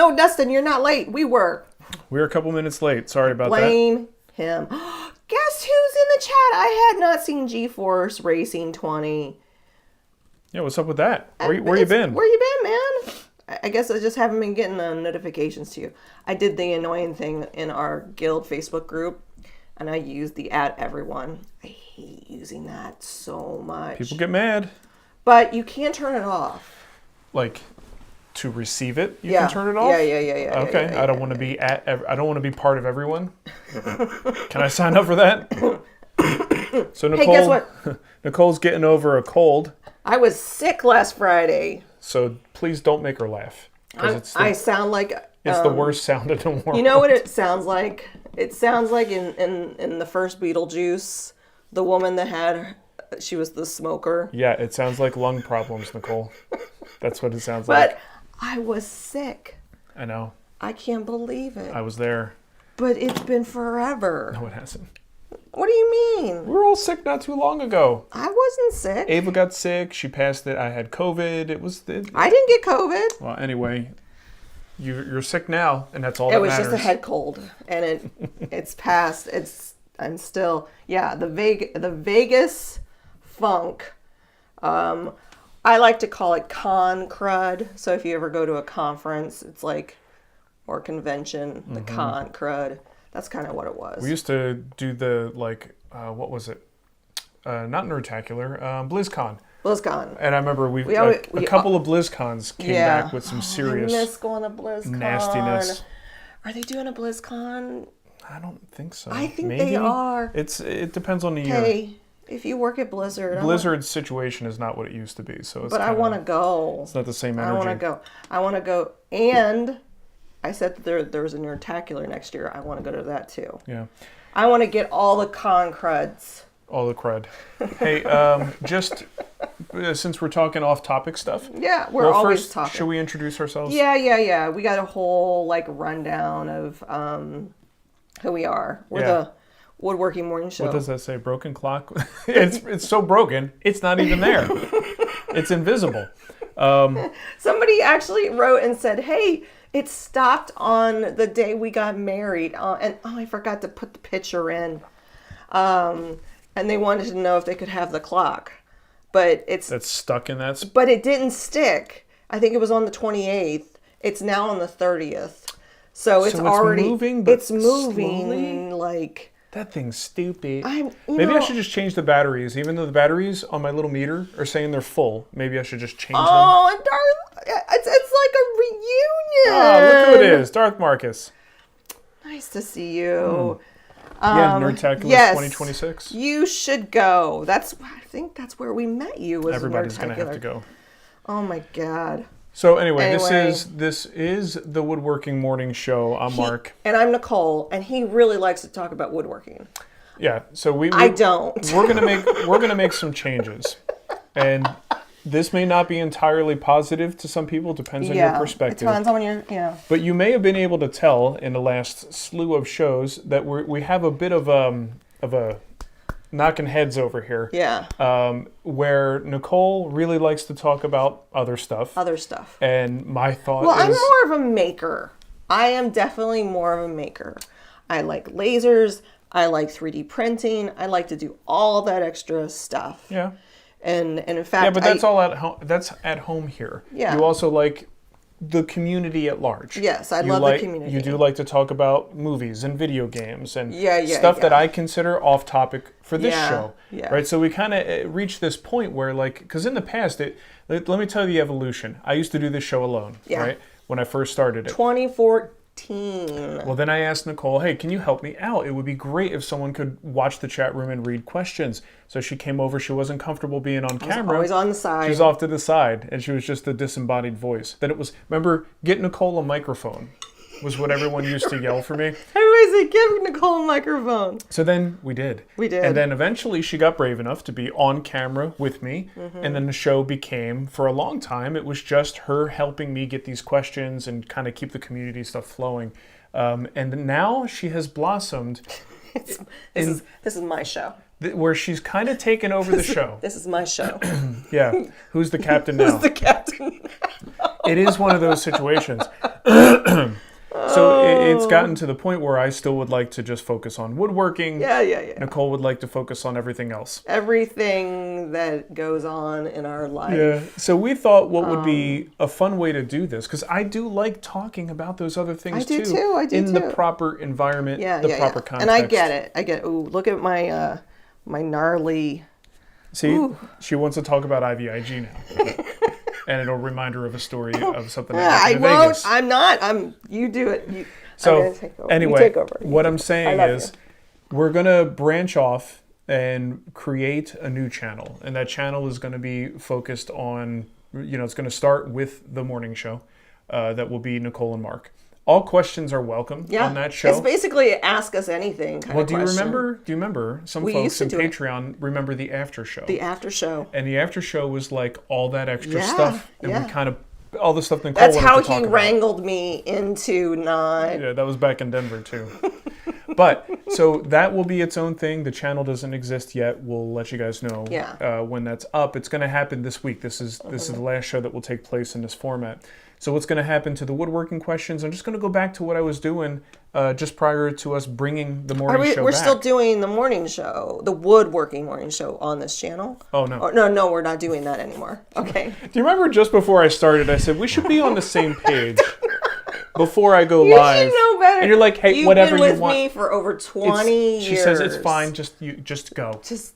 No, Dustin, you're not late. We were. We're a couple minutes late. Sorry about Blame him. Guess who's in the chat? I had not seen GeForce Racing 20. Yeah, what's up with that? Where you been? Where you been, man? I guess I just haven't been getting the notifications to you. I did the annoying thing in our guild Facebook group, and I used the @everyone. I hate using that so much. People get mad. But you can turn it off. Like, to receive it, you can turn it off? Yeah. Okay, I don't want to be I don't want to be part of everyone. Can I sign up for that? So Nicole, hey, guess what? Nicole's getting over a cold. I was sick last Friday. So please don't make her laugh. I sound like... It's the worst sound in the world. You know what it sounds like? It sounds like in the first Beetlejuice, the woman that she was the smoker. Yeah, it sounds like lung problems, Nicole. That's what it sounds like. But I was sick. I know. I can't believe it. I was there. But it's been forever. No, it hasn't. What do you mean? We were all sick not too long ago. I wasn't sick. Ava got sick. She passed it. I had COVID. I didn't get COVID. Well, anyway, you're sick now, and that's all that matters. It was just a head cold, and it's passed. I'm still the Vegas funk. I like to call it con crud. So if you ever go to a conference, it's like, or convention, the con crud. That's kind of what it was. We used to do the, what was it? Not Nerdtacular, BlizzCon. BlizzCon. And I remember a couple of BlizzCons came back with some serious I miss going to BlizzCon. nastiness. Are they doing a BlizzCon? I don't think so. I think Maybe. they are. It depends on the year. Hey, if you work at Blizzard. Blizzard's situation is not what it used to be. But I want to go. It's not the same energy. I want to go. And I said that there was a Nerdtacular next year. I want to go to that too. Yeah. I want to get all the con cruds. All the crud. Hey, just since we're talking off-topic stuff. Yeah, we're always first, talking. Should we introduce ourselves? Yeah. We got a whole rundown of who we are. We're the Woodworking Morning Show. What does that say? Broken clock? It's so broken, it's not even there. It's invisible. Somebody actually wrote and said, hey, it stopped on the day we got married. I forgot to put the picture in. And they wanted to know if they could have the clock. But that's stuck in that. But it didn't stick. I think it was on the 28th. It's now on the 30th. So it's already moving. It's moving like that thing's stupid. Maybe I should just change the batteries, even though the batteries on my little meter are saying they're full. Maybe I should just change them. Oh, it's like a reunion. Oh, look who it is, Darth Marcus. Nice to see you. Nerdtacular 2026. You should go. I think that's where we met you. Was Everybody's gonna have to go. Oh my God. So anyway, this is the Woodworking Morning Show. I'm Mark, and I'm Nicole, and he really likes to talk about woodworking. Yeah. So I don't. We're gonna make some changes, and this may not be entirely positive to some people. Depends on your perspective. It depends on your But you may have been able to tell in the last slew of shows that we have a bit of a knocking heads over here. Yeah. Where Nicole really likes to talk about other stuff. And my thought is... I'm more of a maker. I am definitely more of a maker. I like lasers. I like 3D printing. I like to do all that extra stuff. Yeah. And in fact... Yeah, but that's all at home. That's at home here. Yeah. You also like the community at large. Yes, I love the community. You do like to talk about movies and video games and stuff that I consider off topic for this show. Yeah. Right? So we kind of reached this point where, because in the past, let me tell you the evolution. I used to do this show alone, right? When I first started it. 2014. Well, then I asked Nicole, hey, can you help me out? It would be great if someone could watch the chat room and read questions. So she came over. She wasn't comfortable being on camera. Always on the side. She was off to the side, and she was just a disembodied voice. Then it was, remember, get Nicole a microphone was what everyone used to yell for me. Everybody said, give Nicole a microphone. So then we did. And then eventually she got brave enough to be on camera with me. And then the show became, for a long time, it was just her helping me get these questions and kind of keep the community stuff flowing. And now she has blossomed. This is my show. Where she's kind of taken over the show. This is my show. Yeah. Who's the captain now? Who's the captain now? It is one of those situations. it's gotten to the point where I still would like to just focus on woodworking. Yeah. Nicole would like to focus on everything else. Everything that goes on in our life. Yeah. So we thought what would be a fun way to do this, because I do like talking about those other things too. I do in too. the proper environment, proper context. And I get it. Ooh, look at my my gnarly. See, she wants to talk about IVIG now. And it'll remind her of a story of something that happened in Vegas. I'm not. You do it. So anyway, what I'm saying is we're going to branch off and create a new channel. And that channel is going to be focused on, it's going to start with the morning show. That will be Nicole and Mark. All questions are welcome on that show. It's basically ask us anything kind of question. Do you remember some folks in Patreon remember the after show? The after show. And the after show was like all that extra stuff. And we kind of, all the stuff Nicole That's wanted how to talk he about. wrangled me into not... Yeah, that was back in Denver too. But, so that will be its own thing. The channel doesn't exist yet. We'll let you guys know when that's up. It's going to happen this week. This is the last show that will take place in this format. So what's going to happen to the woodworking questions? I'm just going to go back to what I was doing just prior to us bringing the morning show back. We're still doing the morning show, the woodworking morning show on this channel? Oh, no. No, we're not doing that anymore. Okay. Do you remember just before I started, I said, we should be on the same page before I go live. You should know better. And you're like, hey, whatever you want. You've been with me for over 20 years. She says, it's fine, just go. Just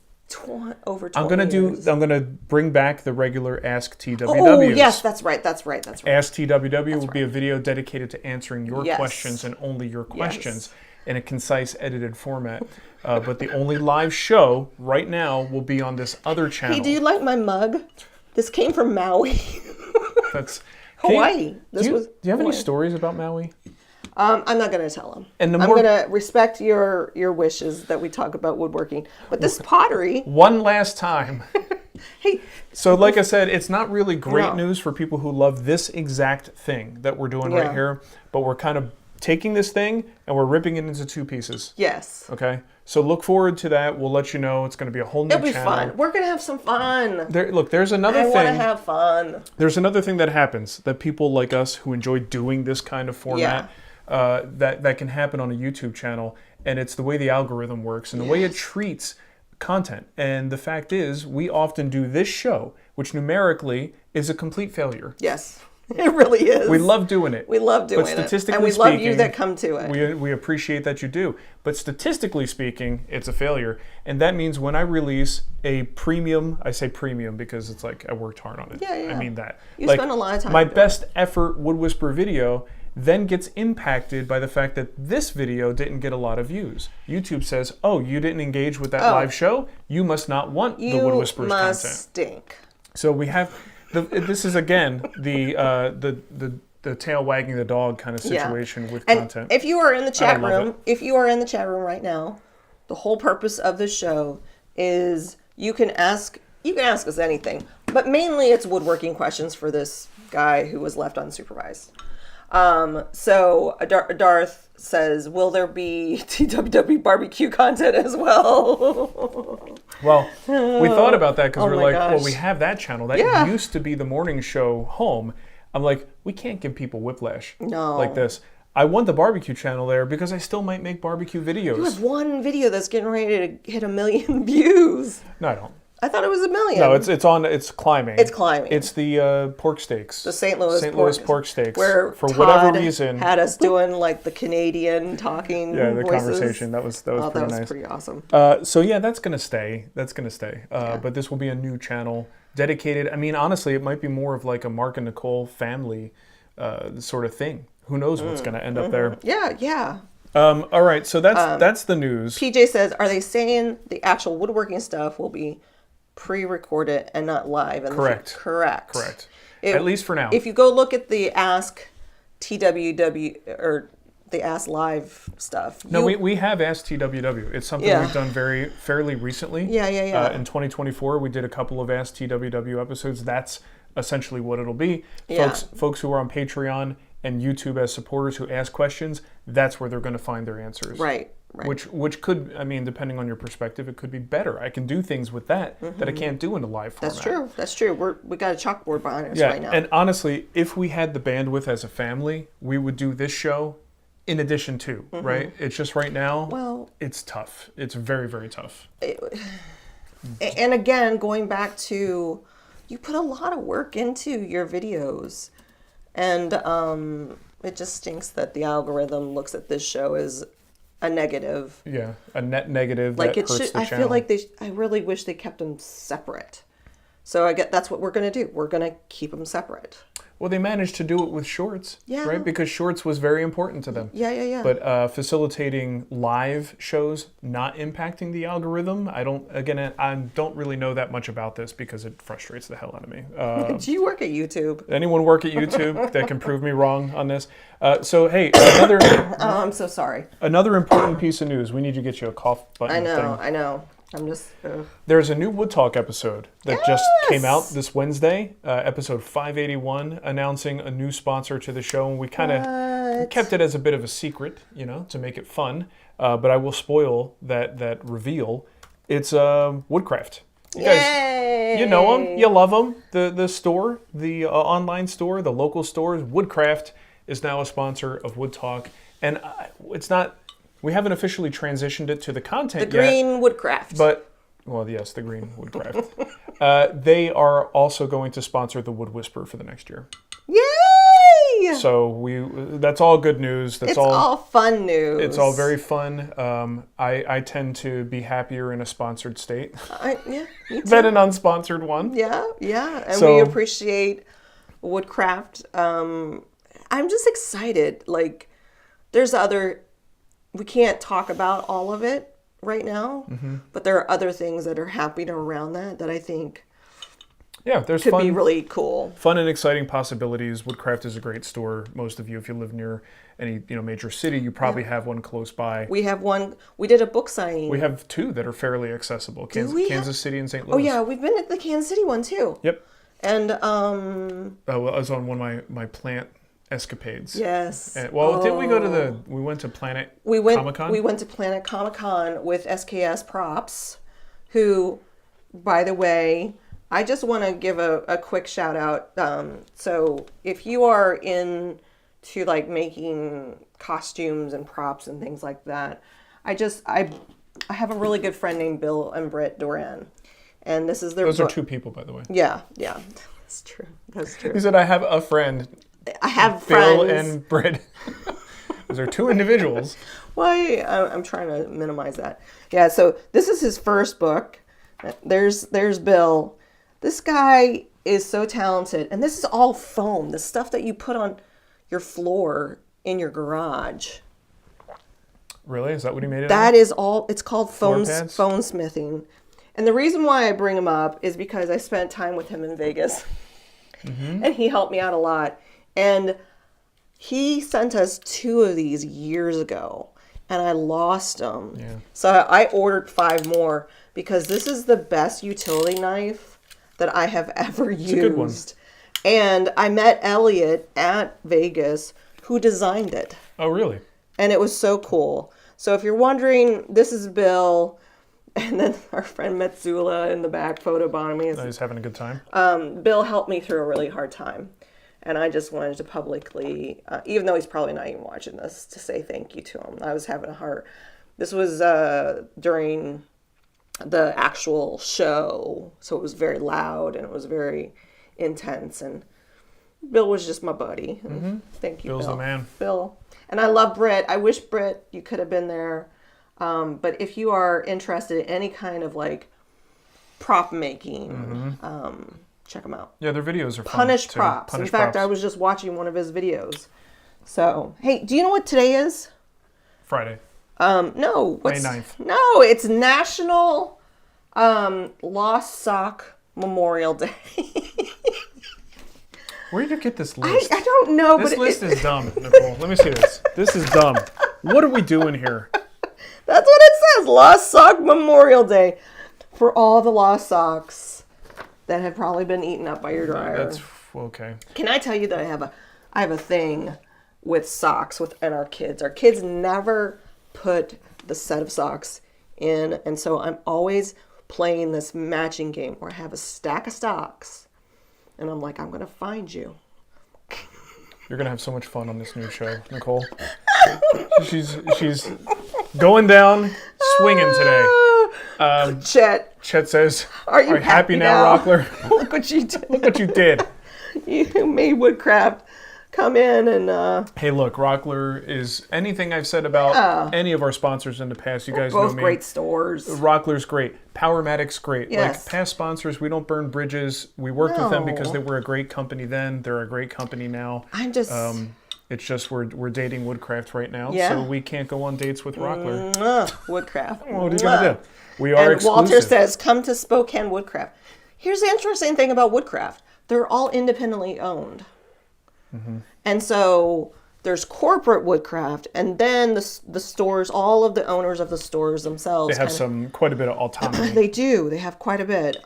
over 20 years. I'm gonna bring back the regular Ask TWWs. Oh, yes, that's right. Ask TWW will be a video dedicated to answering your questions and only your questions in a concise, edited format. But the only live show right now will be on this other channel. Hey, do you like my mug? This came from Maui. That's Hawaii. Do you have any stories about Maui? I'm not going to tell them. And I'm going to respect your wishes that we talk about woodworking. But this pottery... One last time. Hey. So like I said, it's not really great news for people who love this exact thing that we're doing right here. But we're kind of taking this thing and we're ripping it into two pieces. Yes. Okay? So look forward to that. We'll let you know. It's going to be a whole new channel. It'll be fun. We're going to have some fun. There's another thing. I want to have fun. There's another thing that happens that people like us who enjoy doing this kind of format... that can happen on a YouTube channel, and it's the way the algorithm works and the way it treats content. And the fact is, we often do this show, which numerically is a complete failure. Yes, it really is. We love doing it. We love doing but statistically it. And we speaking, love you that come to it. We appreciate that you do. But statistically speaking, it's a failure. And that means when I release a premium, I say premium because it's like I worked hard on it. Yeah. I mean that. You spend a lot of time My doing best effort Wood Whisper video then gets impacted by the fact that this video didn't get a lot of views. YouTube says, oh, you didn't engage with that live show? You must not want the Wood Whisperers content. You must stink. So we have, this is again, the tail wagging the dog kind of situation with content. If you are in the chat room, right now, the whole purpose of the show is you can ask us anything, but mainly it's woodworking questions for this guy who was left unsupervised. So Darth says, will there be TWW barbecue content as well? Well, we thought about that because we're like, gosh. well, we have that channel. That used to be the morning show home. I'm like, we can't give people whiplash like this. I want the barbecue channel there because I still might make barbecue videos. You have one video that's getting ready to hit 1 million views. No, I don't. I thought it was 1 million. No, it's climbing. It's climbing. It's the pork steaks. The St. Louis pork steaks. Where for Todd whatever reason had us doing like the Canadian talking the voices. Conversation. That was pretty nice. That was pretty awesome. So yeah, that's gonna stay. But this will be a new channel dedicated. I mean, honestly, it might be more of like a Mark and Nicole family sort of thing. Who knows what's gonna end up there? Yeah. All right, so that's the news. PJ says, are they saying the actual woodworking stuff will be pre-recorded and not live? And Correct. Correct. At least for now. If you go look at the Ask TWW or the Ask Live stuff. No, we have Ask TWW. It's something we've done fairly recently. Yeah. In 2024, we did a couple of Ask TWW episodes. That's essentially what it'll be. Folks who are on Patreon and YouTube as supporters who ask questions, that's where they're going to find their answers. Right. Which could, I mean, depending on your perspective, it could be better. I can do things with that I can't do in a live format. That's true. We got a chalkboard behind us right now. And honestly, if we had the bandwidth as a family, we would do this show in addition to, right? It's just right now, Well, it's tough. It's very, very tough. And again, going back to, you put a lot of work into your videos, and it just stinks that the algorithm looks at this show as a negative. Yeah, a net negative Like that it hurts should. the I channel. feel like I really wish they kept them separate. So that's what we're gonna do. We're gonna keep them separate. Well, they managed to do it with shorts, Yeah. right? Because shorts was very important to them. Yeah. But facilitating live shows not impacting the algorithm, I don't really know that much about this because it frustrates the hell out of me. Do you work at YouTube? Anyone work at YouTube that can prove me wrong on this? So hey, another Oh, I'm so sorry. another important piece of news. We need to get you a cough button I thing. know. I'm just. There's a new Wood Talk episode that just came out Yes! this Wednesday, episode 581, announcing a new sponsor to the show. And we kind of kept it as a bit of a secret, to make it fun. But I will spoil that reveal. It's Woodcraft. You guys, you know them, you love them. The store, the online store, the local stores. Woodcraft is now a sponsor of Wood Talk. And it's not... We haven't officially transitioned it to the content The green Woodcraft. But, well, yes, the green Woodcraft. They are also going to sponsor the Wood Whisperer for the next year. Yay! So that's all good news. It's all fun news. It's all very fun. I tend to be happier in a sponsored state Me too. than an unsponsored one. Yeah. And So- we appreciate Woodcraft. I'm just excited. Like, we can't talk about all of it right now, but there are other things that are happening around that I think Yeah, there's could be really cool. fun and exciting possibilities. Woodcraft is a great store. Most of you, if you live near any major city, you probably have one close by. We have one. We did a book signing. We have two that are fairly accessible. Kansas City and St. Louis. Oh yeah, we've been at the Kansas City one too. Yep. And I was on one of my plant escapades. yes. Didn't we go to we went to Planet We went Comic-Con? We went to Planet Comic-Con with SKS Props, who, by the way, I just want to give a quick shout out. So if you are into like making costumes and props and things like that, I have a really good friend named Bill and Britt Duran, and this is their. Those are two people, by the way. Yeah, that's true. He said, "I have a friend." I have Bill friends. and Britt. Those are two individuals. Why? I'm trying to minimize that. Yeah, so this is his first book. There's Bill. This guy is so talented. And this is all foam. The stuff that you put on your floor in your garage. Really? Is that what he made it? That is all. It's called Floor pads? foam smithing. And the reason why I bring him up is because I spent time with him in Vegas. And he helped me out a lot. And he sent us 2 of these years ago, and I lost them. Yeah. So I ordered 5 more because this is the best utility knife that I have ever used. a good one. And I met Elliot at Vegas, who designed it. Oh, really? And it was so cool. So if you're wondering, this is Bill. And then our friend Metsula in the back photobombing me. He's having a good time. Bill helped me through a really hard time. And I just wanted to publicly, even though he's probably not even watching this, to say thank you to him. I was having a heart. This was during the actual show, so it was very loud and it was very intense. And Bill was just my buddy. Thank you, Bill's Bill. the man. Bill. And I love Britt. I wish, Britt, you could have been there. But if you are interested in any kind of like prop making, check them out. Yeah, their videos are fun. Punish too. props. Punish In fact, props. I was just watching one of his videos. So, hey, do you know what today is? Friday. No. May 9th. No, it's National Lost Sock Memorial Day. Where did you get this list? I don't know, This but list is dumb, Nicole. Let me see this. This is dumb. What are we doing here? that's what it says. Lost Sock Memorial Day. For all the lost socks that have probably been eaten up by your dryer. That's okay. Can I tell you that I have a thing with socks and our kids. Our kids never put the set of socks in, and so I'm always playing this matching game where I have a stack of socks, and I'm like, I'm gonna find you. You're going to have so much fun on this new show, Nicole. She's going down, swinging today. Chet says, are you happy now, Rockler? Look what you did. Look what you did. You made Woodcraft come in and... Hey, look, Rockler is anything I've said about any of our sponsors in the past. You guys know me. Both great stores. Rockler's great. Powermatic's great. Yes. Like past sponsors, we don't burn bridges. We worked with them because they were a great company then. They're a great company now. I'm just... It's just we're dating Woodcraft right now, Yeah. so we can't go on dates with Rockler. Woodcraft. What are you going to do? We are exclusive. Walter says, come to Spokane Woodcraft. Here's the interesting thing about Woodcraft. They're all independently owned. Mm-hmm. And so there's corporate Woodcraft, and then the stores, all of the owners of the stores themselves. They have quite a bit of autonomy. They do. They have quite a bit.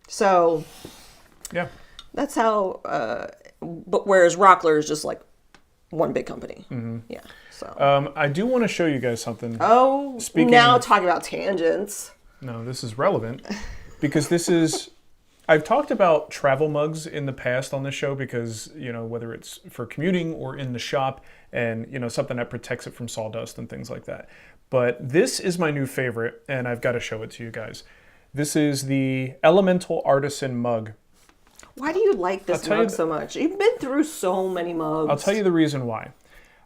So yeah, that's how, but whereas Rockler is just like one big company. Mm-hmm. Yeah. So I do want to show you guys something. Oh, now talk about tangents. No, this is relevant because this is... I've talked about travel mugs in the past on this show because, whether it's for commuting or in the shop and, something that protects it from sawdust and things like that. But this is my new favorite, and I've got to show it to you guys. This is the Elemental Artisan mug. Why do you like this mug so much? You've been through so many mugs. I'll tell you the reason why.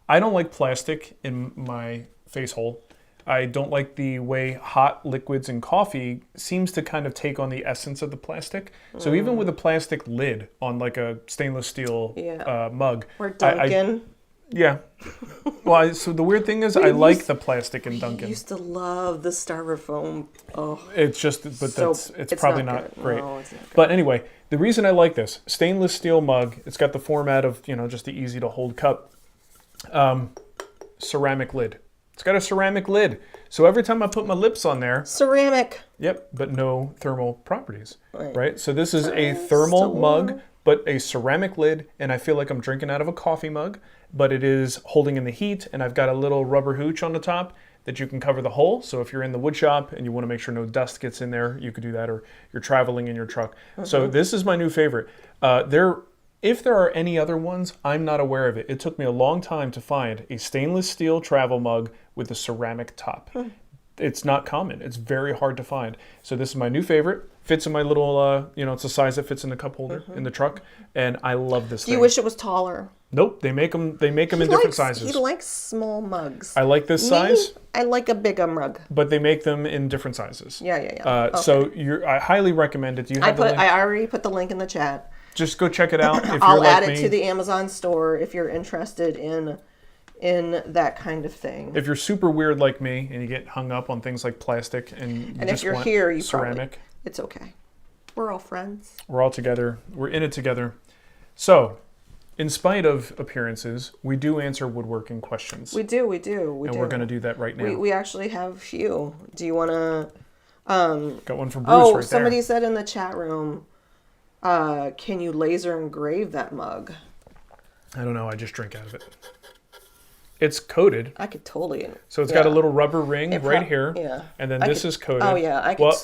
I don't like plastic in my face hole. I don't like the way hot liquids and coffee seems to kind of take on the essence of the plastic. So even with a plastic lid on like a stainless steel mug. Or Dunkin'. Yeah. Well, so the weird thing is I like the plastic in Dunkin'. I used to love the styrofoam. Oh. It's just, but it's probably not great. No, it's not good. But anyway, the reason I like this, stainless steel mug, it's got the format of, just the easy to hold cup. Ceramic lid. It's got a ceramic lid. So every time I put my lips on there... Ceramic. Yep, but no thermal properties, right? So this is a thermal mug, but a ceramic lid, and I feel like I'm drinking out of a coffee mug, but it is holding in the heat, and I've got a little rubber hooch on the top that you can cover the hole. So if you're in the wood shop and you want to make sure no dust gets in there, you could do that, or you're traveling in your truck. Mm-hmm. So this is my new favorite. If there are any other ones, I'm not aware of it. It took me a long time to find a stainless steel travel mug with a ceramic top. It's not common. It's very hard to find. So this is my new favorite. Fits in my little, it's a size that fits in the cup holder in the truck, and I love this thing. Do you wish it was taller? Nope, they make them in different sizes. He likes small mugs. I like this size. I like a bigger mug. But they make them in different sizes. Yeah. Okay. So I highly recommend it. Do you have the link? I already put the link in the chat. Just go check it out. If I'll you're like add it me. to the Amazon store if you're interested in that kind of thing. If you're super weird like me and you get hung up on things like plastic and if you're here, you ceramic, it's okay. We're all friends. We're all together. We're in it together. So, in spite of appearances, we do answer woodworking questions. We do. We're going to do that right now. We actually have a few. Do you want to? Got one from Bruce right there. Somebody said in the chat room, can you laser engrave that mug? I don't know. I just drink out of it. It's coated. I could totally. So it's got a little rubber ring right here. Yeah. And then this is coated. Oh, yeah. I could.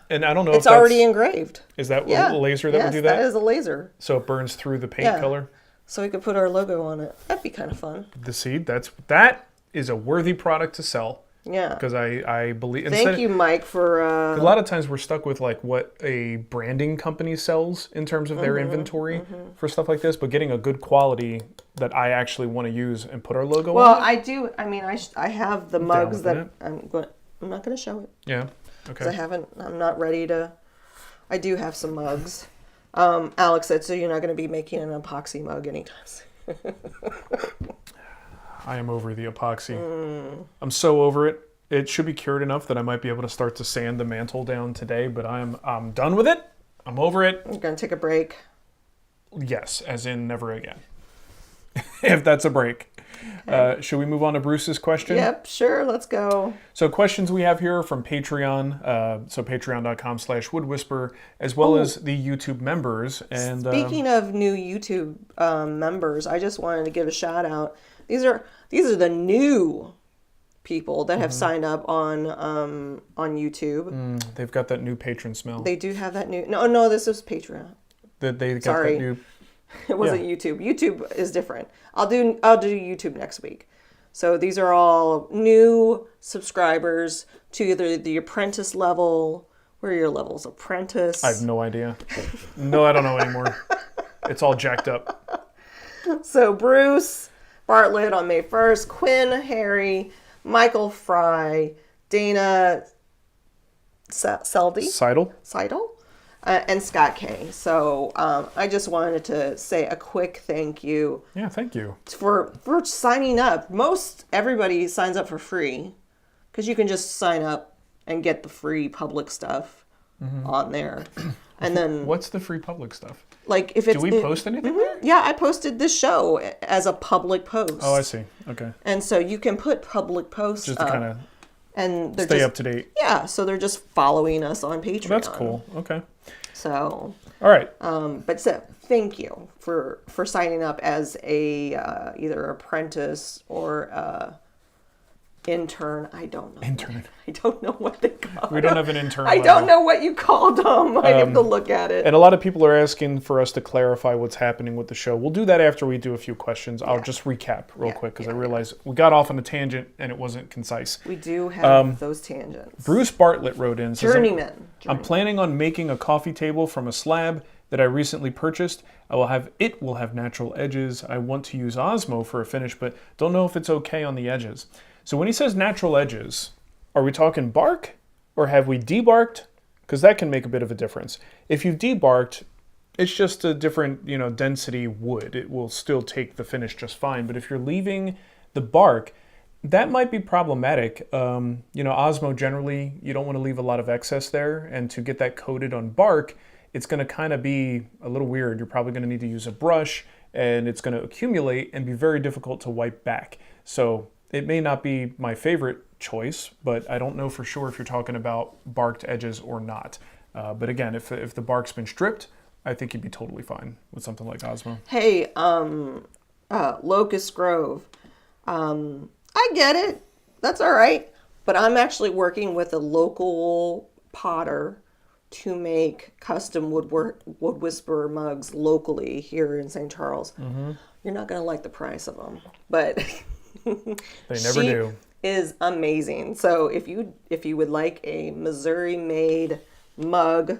And I don't know if it's already engraved. Is that a laser that would do that? That is a laser. So it burns through the paint color? So we could put our logo on it. That'd be kind of fun. The seed, that is a worthy product to sell. Yeah. Because I believe... Thank you, Mike, for... A lot of times we're stuck with like what a branding company sells in terms of their inventory for stuff like this, but getting a good quality that I actually want to use and put our logo on. Well, I do. I mean, I have the mugs that I'm not going to show it. Yeah. Okay. I'm not ready to... I do have some mugs. Alex said, so you're not going to be making an epoxy mug anytime soon. I am over the epoxy. I'm so over it. It should be cured enough that I might be able to start to sand the mantle down today, but I'm done with it. I'm over it. You're going to take a break? Yes, as in never again. If that's a break. Should we move on to Bruce's question? Yep, sure. Let's go. So questions we have here from Patreon. So patreon.com/woodwhisper, as well as the YouTube members. And speaking of new YouTube members, I just wanted to give a shout out. These are the new people that have signed up on YouTube. They've got that new patron smell. They do have that new. No, this is Patreon. That got that new. It wasn't YouTube. YouTube is different. I'll do YouTube next week. So these are all new subscribers to either the apprentice level. Where are your levels? Apprentice? I have no idea. No, I don't know anymore. It's all jacked up. So Bruce Bartlett on May 1st, Quinn Harry, Michael Fry, Dana Seidel, and Scott K. So I just wanted to say a quick thank you. Yeah, thank you. For signing up. Most everybody signs up for free because you can just sign up and get the free public stuff on there. And then what's the free public stuff? Like if it's, do we post anything there? Yeah, I posted this show as a public post. Oh, I see. Okay. And so you can put public posts just to kind of and stay up to date. Yeah, so they're just following us on Patreon. Well, that's cool. Okay. So. All right. But so thank you for signing up as a either apprentice or intern. I don't know. Intern. I don't know what they call. We don't have an intern. I don't know what you called them. I have to look at it. And a lot of people are asking for us to clarify what's happening with the show. We'll do that after we do a few questions. I'll just recap real quick because I realized we got off on a tangent and it wasn't concise. We do have those tangents. Bruce Bartlett wrote in. Says, Journeyman. I'm planning on making a coffee table from a slab that I recently purchased. It will have natural edges. I want to use Osmo for a finish, but don't know if it's okay on the edges. So when he says natural edges, are we talking bark or have we debarked? Because that can make a bit of a difference. If you've debarked, it's just a different, density wood. It will still take the finish just fine. But if you're leaving the bark, that might be problematic. Osmo generally, you don't want to leave a lot of excess there. And to get that coated on bark, it's going to kind of be a little weird. You're probably going to need to use a brush and it's going to accumulate and be very difficult to wipe back. So it may not be my favorite choice, but I don't know for sure if you're talking about barked edges or not. But again, if the bark's been stripped, I think you'd be totally fine with something like Osmo. Hey, Locust Grove. I get it. That's all right. But I'm actually working with a local potter to make custom Wood Whisperer mugs locally here in St. Charles. Mm-hmm. You're not going to like the price of them, but they never do. Is amazing. So if you would like a Missouri-made mug,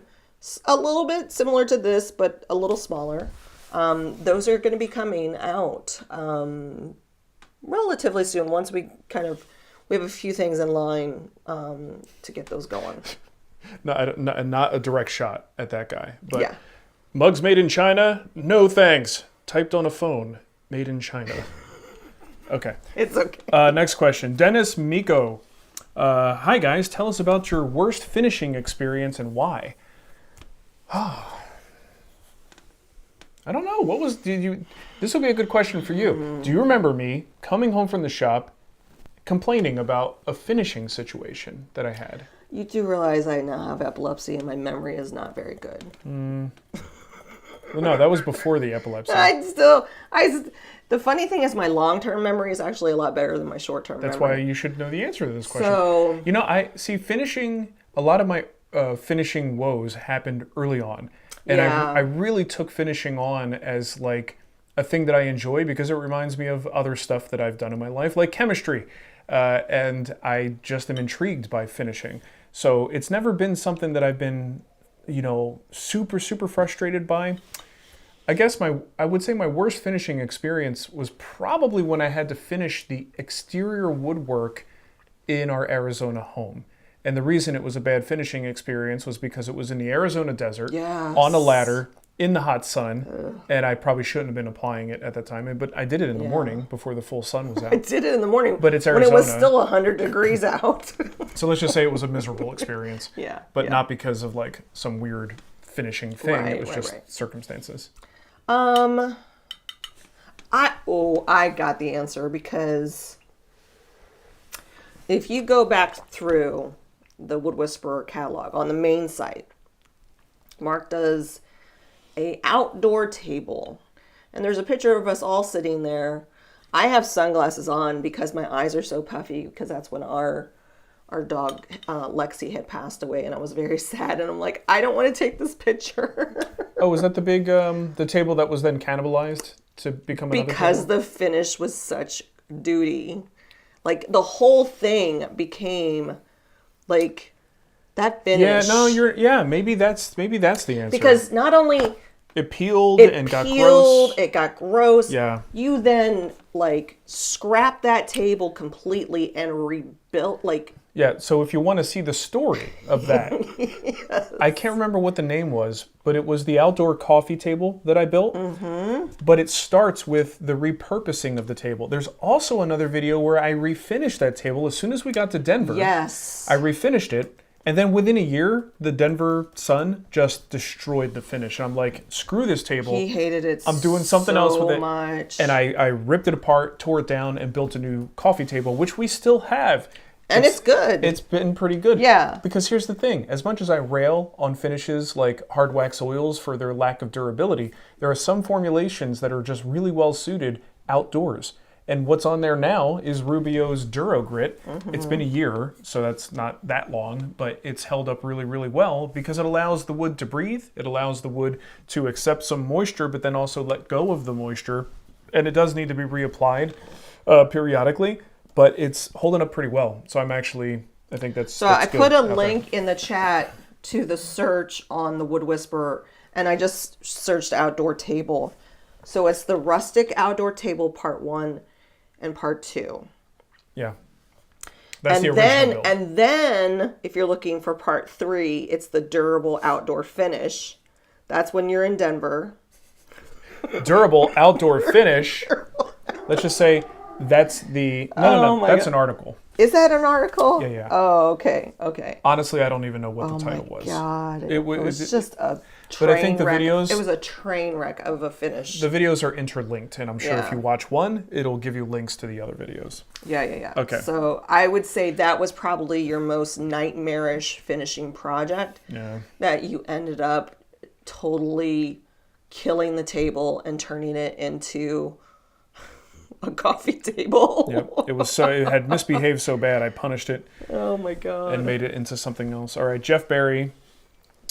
a little bit similar to this, but a little smaller, those are going to be coming out relatively soon. Once we have a few things in line to get those going. Not a direct shot at that guy, but yeah. Mugs made in China? No thanks. Typed on a phone. Made in China. Okay. It's okay. Next question. Dennis Miko. Hi guys, tell us about your worst finishing experience and why. I don't know. This will be a good question for you. Mm-hmm. Do you remember me coming home from the shop complaining about a finishing situation that I had? You do realize I now have epilepsy and my memory is not very good. Well, no, that was before the epilepsy. The funny thing is my long-term memory is actually a lot better than my short-term memory. That's why you should know the answer to this question. So, I see finishing, a lot of my finishing woes happened early on. And I really took finishing on as like a thing that I enjoy because it reminds me of other stuff that I've done in my life, like chemistry. And I just am intrigued by finishing. So it's never been something that I've been, super, super frustrated by. I guess I would say my worst finishing experience was probably when I had to finish the exterior woodwork in our Arizona home. And the reason it was a bad finishing experience was because it was in the Arizona desert, on a ladder, in the hot sun, and I probably shouldn't have been applying it at that time. But I did it in the morning before the full sun was out. I did it in the morning, but it's Arizona. When it was still 100 degrees out. So let's just say it was a miserable experience. But not because of like some weird finishing thing. It was just circumstances. I got the answer because if you go back through the Wood Whisperer catalog on the main site, Mark does a outdoor table and there's a picture of us all sitting there. I have sunglasses on because my eyes are so puffy because that's when our dog Lexi had passed away and I was very sad and I'm like, I don't want to take this picture. Oh, was that the big the table that was then cannibalized to become another because table? The finish was such duty. Like the whole thing became like that finish. Maybe that's the answer. Because not only it peeled and got gross. It got gross. Yeah. You then like scrapped that table completely and rebuilt like. Yeah, so if you want to see the story of that, yes. I can't remember what the name was, but it was the outdoor coffee table that I built. Mm-hmm. But it starts with the repurposing of the table. There's also another video where I refinished that table as soon as we got to Denver. Yes. I refinished it, and then within a year, the Denver sun just destroyed the finish. And I'm like, screw this table. He hated it I'm doing something else with it. Much. And I ripped it apart, tore it down, and built a new coffee table, which we still have. And it's good. It's been pretty good. Yeah. Because here's the thing. As much as I rail on finishes like hard wax oils for their lack of durability, there are some formulations that are just really well suited outdoors. And what's on there now is Rubio's Duro Grit. Mm-hmm. It's been a year, so that's not that long, but it's held up really, really well because it allows the wood to breathe. It allows the wood to accept some moisture, but then also let go of the moisture. And it does need to be reapplied periodically. But it's holding up pretty well. So I think that's So I put a link in the chat to the search on the Wood Whisperer, and I just searched outdoor table. So it's the rustic outdoor table part 1 and part 2. Yeah. That's the original build. And then if you're looking for part 3, it's the durable outdoor finish. That's when you're in Denver. Durable outdoor finish. Let's just say that's the that's an article. Is that an article? Yeah. Oh, okay. Honestly, I don't even know what the title was. God, it was just a train but I think the wreck. videos. It was a train wreck of a finish. The videos are interlinked, and I'm sure if you watch one, it'll give you links to the other videos. Yeah. Okay. So I would say that was probably your most nightmarish finishing project. Yeah. That you ended up totally killing the table and turning it into a coffee table. Yep. It had misbehaved so bad I punished it. Oh my God. And made it into something else. All right, Jeff Barry,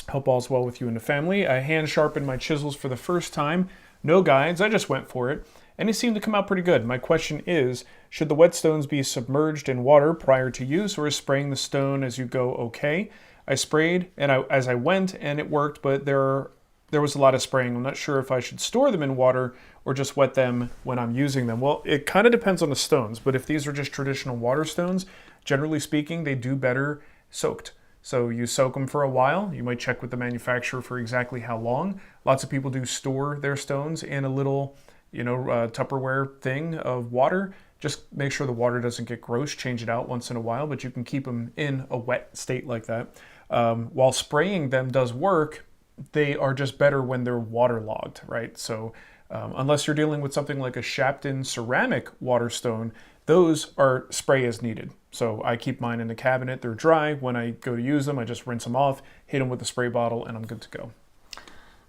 hope all's well with you and the family. I hand sharpened my chisels for the first time. No guides, I just went for it. And it seemed to come out pretty good. My question is, should the whetstones be submerged in water prior to use, or is spraying the stone as you go okay? I sprayed as I went and it worked, but there was a lot of spraying. I'm not sure if I should store them in water or just wet them when I'm using them. Well, it kind of depends on the stones, but if these are just traditional water stones, generally speaking, they do better soaked. So you soak them for a while. You might check with the manufacturer for exactly how long. Lots of people do store their stones in a little, Tupperware thing of water. Just make sure the water doesn't get gross. Change it out once in a while, but you can keep them in a wet state like that. While spraying them does work, they are just better when they're waterlogged, right? So unless you're dealing with something like a Shapton ceramic water stone, those are spray as needed. So I keep mine in the cabinet. They're dry. When I go to use them, I just rinse them off, hit them with a spray bottle, and I'm good to go.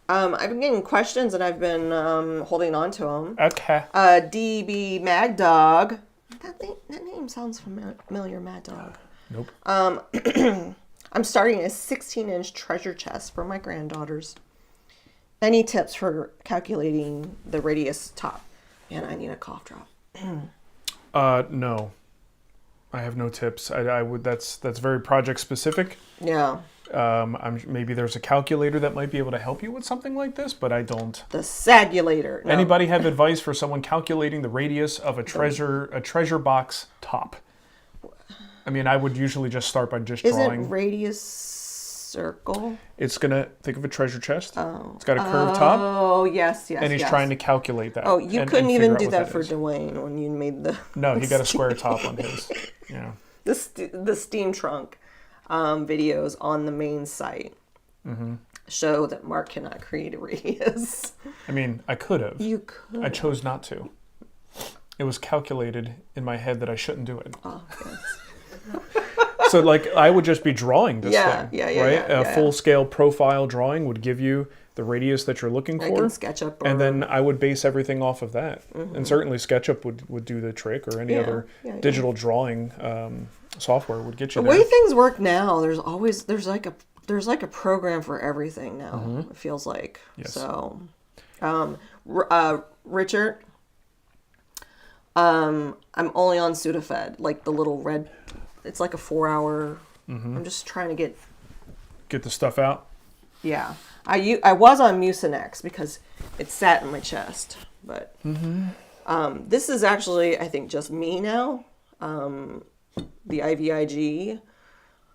I've been getting questions, and I've been holding on to them. Okay. DB Mad Dog. That name sounds familiar, Mad Dog. Nope. I'm starting a 16-inch treasure chest for my granddaughters. Any tips for calculating the radius top? And I need a cough drop. No. I have no tips. I would. That's very project specific. Yeah. Maybe there's a calculator that might be able to help you with something like this, but I don't. The sagulator. No. Anybody have advice for someone calculating the radius of a treasure box top? I mean, I would usually just start by just drawing. Isn't radius circle? It's gonna think of a treasure chest. Oh. It's got a curved top. Oh, yes. And he's trying to calculate that. Oh, you couldn't even do that for Dwayne when you made the... No, he got a square top on his. Yeah. The steam trunk videos on the main site show that Mark cannot create a radius. I mean, I could have. You could. I chose not to. It was calculated in my head that I shouldn't do it. Oh, yes. So, I would just be drawing this thing, right? A full-scale profile drawing would give you the radius that you're looking for. I can SketchUp. And then I would base everything off of that. And certainly SketchUp would do the trick, or any other digital drawing software would get you the there. way things work now, there's like a program for everything now. It feels like. Yes. So, Richard, I'm only on Sudafed, like the little red. It's like a 4-hour. I'm just trying to get the stuff out. Yeah, I was on Mucinex because it sat in my chest, but this is actually, I think, just me now. The IVIG.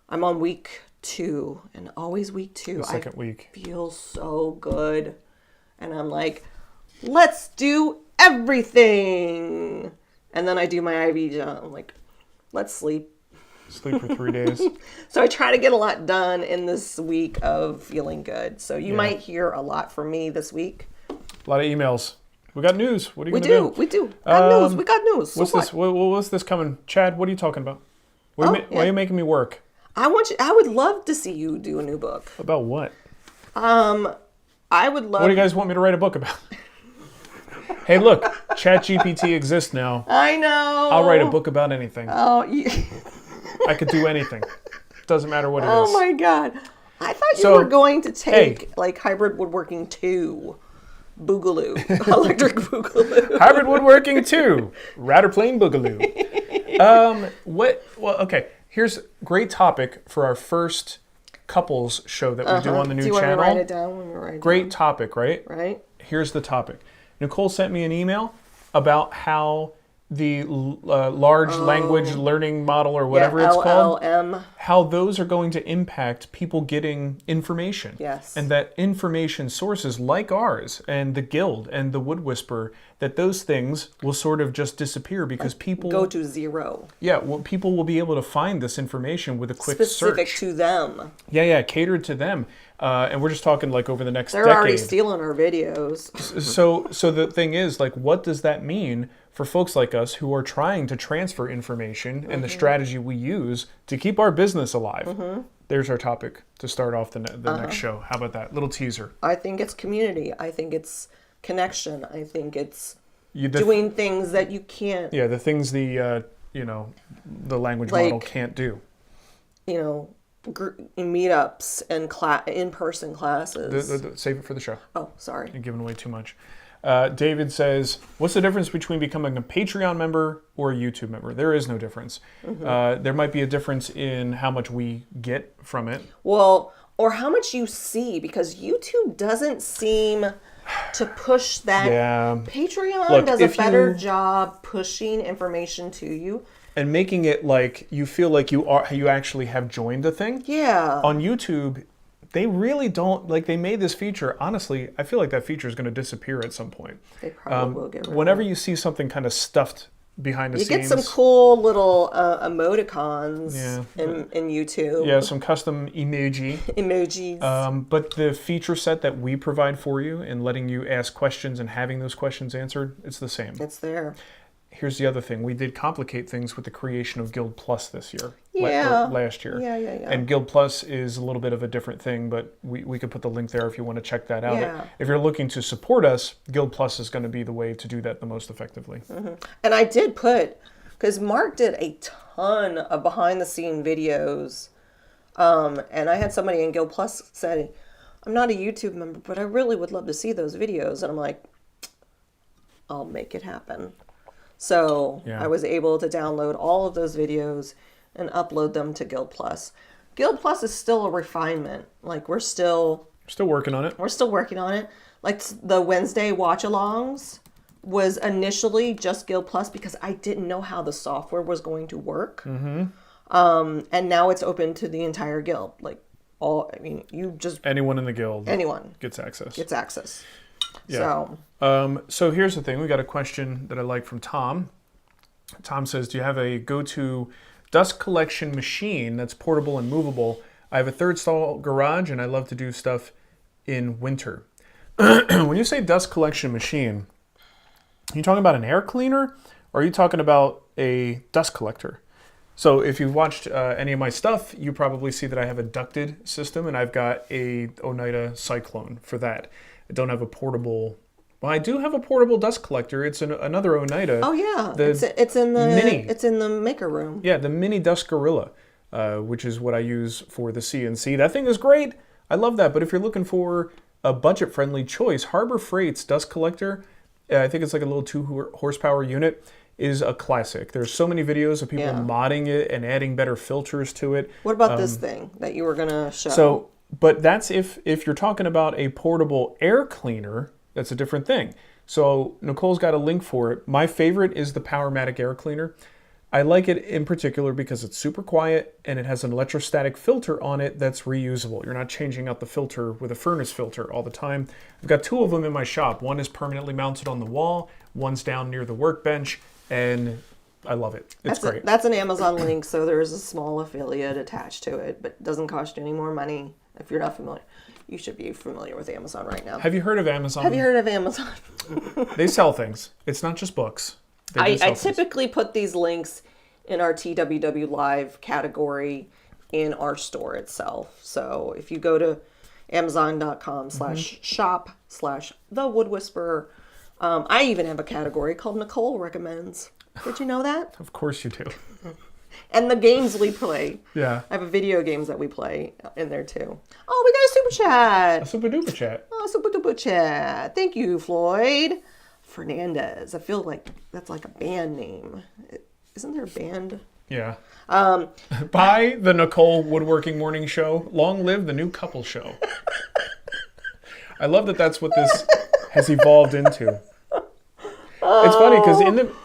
I'm on week 2, and always week 2. The second week feels so good, and I'm like, let's do everything. And then I do my IV. I'm like, let's sleep for 3 days. So I try to get a lot done in this week of feeling good. So you might hear a lot from me this week. A lot of emails. We got news. What are you going to do? We do. Got news. We got news. What's this? What's this coming? Chad, what are you talking about? Why are you making me work? I would love to see you do a new book. About what? I would love. What do you guys want me to write a book about? Hey, look, ChatGPT exists now. I know. I'll write a book about anything. Oh, I could do anything. Doesn't matter what it is. Oh my God. I thought you were going to take like Hybrid Woodworking 2. Boogaloo. Electric Boogaloo. Hybrid Woodworking 2. Ratterplane Boogaloo. Okay. Here's a great topic for our first couples show that we do on the new channel. Do you want to write it down when we write it Great down? topic, right? Right. Here's the topic. Nicole sent me an email about how the large language learning model, or whatever it's called, LLM. how those are going to impact people getting information. Yes. And that information sources like ours and the Guild and the Wood Whisperer, that those things will sort of just disappear because people go to zero. Yeah, well, people will be able to find this information with a quick specific search. to them. Yeah, catered to them. And we're just talking like over the next They're decade. already stealing our videos. So the thing is, like, what does that mean for folks like us who are trying to transfer information and the strategy we use to keep our business alive? There's our topic to start off the next show. How about that? Little teaser. I think it's community. I think it's connection. I think it's doing things that you can't. Yeah, the things the language model can't do. Meetups and in-person classes. Save it for the show. Oh, sorry. You're giving away too much. David says, what's the difference between becoming a Patreon member or a YouTube member? There is no difference. There might be a difference in how much we get from it. Well, or how much you see, because YouTube doesn't seem to push that. Yeah. Patreon does a better job pushing information to you. And making it like you feel like you actually have joined the thing. Yeah. On YouTube, they really don't, like, they made this feature. Honestly, I feel like that feature is going to disappear at some point. They probably will get rid whenever of it. You see something kind of stuffed behind the scenes. You get some cool little emoticons in YouTube. Yeah, some custom emojis. But the feature set that we provide for you and letting you ask questions and having those questions answered, it's the same. It's there. Here's the other thing. We did complicate things with the creation of Guild Plus this year. Last year. Yeah. And Guild Plus is a little bit of a different thing, but we could put the link there if you want to check that out. Yeah. If you're looking to support us, Guild Plus is going to be the way to do that the most effectively. And I did because Mark did a ton of behind-the-scene videos, and I had somebody in Guild Plus say, I'm not a YouTube member, but I really would love to see those videos. And I'm like, I'll make it happen. So I was able to download all of those videos and upload them to Guild Plus. Guild Plus is still a refinement. Like, we're still working on it. We're still working on it. Like, the Wednesday watch-alongs was initially just Guild Plus because I didn't know how the software was going to work. And now it's open to the entire guild. Like, anyone in the guild gets access. Yeah. So here's the thing. We got a question that I like from Tom. Tom says, do you have a go-to dust collection machine that's portable and movable? I have a third stall garage and I love to do stuff in winter. When you say dust collection machine, are you talking about an air cleaner or are you talking about a dust collector? So if you've watched any of my stuff, you probably see that I have a ducted system and I've got a Oneida Cyclone for that. I don't have a portable. Well, I do have a portable dust collector. It's another Oneida. Oh yeah, it's in the mini. It's in the maker room. Yeah, the mini Dust Gorilla, which is what I use for the CNC. That thing is great. I love that. But if you're looking for a budget-friendly choice, Harbor Freight's dust collector, I think it's like a little 2 horsepower unit. is a classic. There's so many videos of people modding it and adding better filters to it. What about this thing that you were going to show? So, but that's if you're talking about a portable air cleaner, that's a different thing. So Nicole's got a link for it. My favorite is the Powermatic air cleaner. I like it in particular because it's super quiet and it has an electrostatic filter on it that's reusable. You're not changing out the filter with a furnace filter all the time. I've got 2 of them in my shop. One is permanently mounted on the wall, one's down near the workbench, and I love it. It's great. That's an Amazon link, so there's a small affiliate attached to it, but it doesn't cost you any more money. If you're not familiar, you should be familiar with Amazon right now. Have you heard of Amazon? Have you heard of Amazon? They sell things. It's not just books. I typically put these links in our TWW Live category in our store itself. So if you go to amazon.com/shop/The Wood Whisperer, I even have a category called Nicole Recommends. Did you know that? Of course you do. And the games we play. Yeah. I have video games that we play in there too. Oh, we got a super chat. A super duper chat. Oh, super duper chat. Thank you, Floyd Fernandez. I feel like that's like a band name. Isn't there a band? Yeah. By the Nicole Woodworking Morning Show. Long live the new couple show. I love that that's what this has evolved into. It's funny because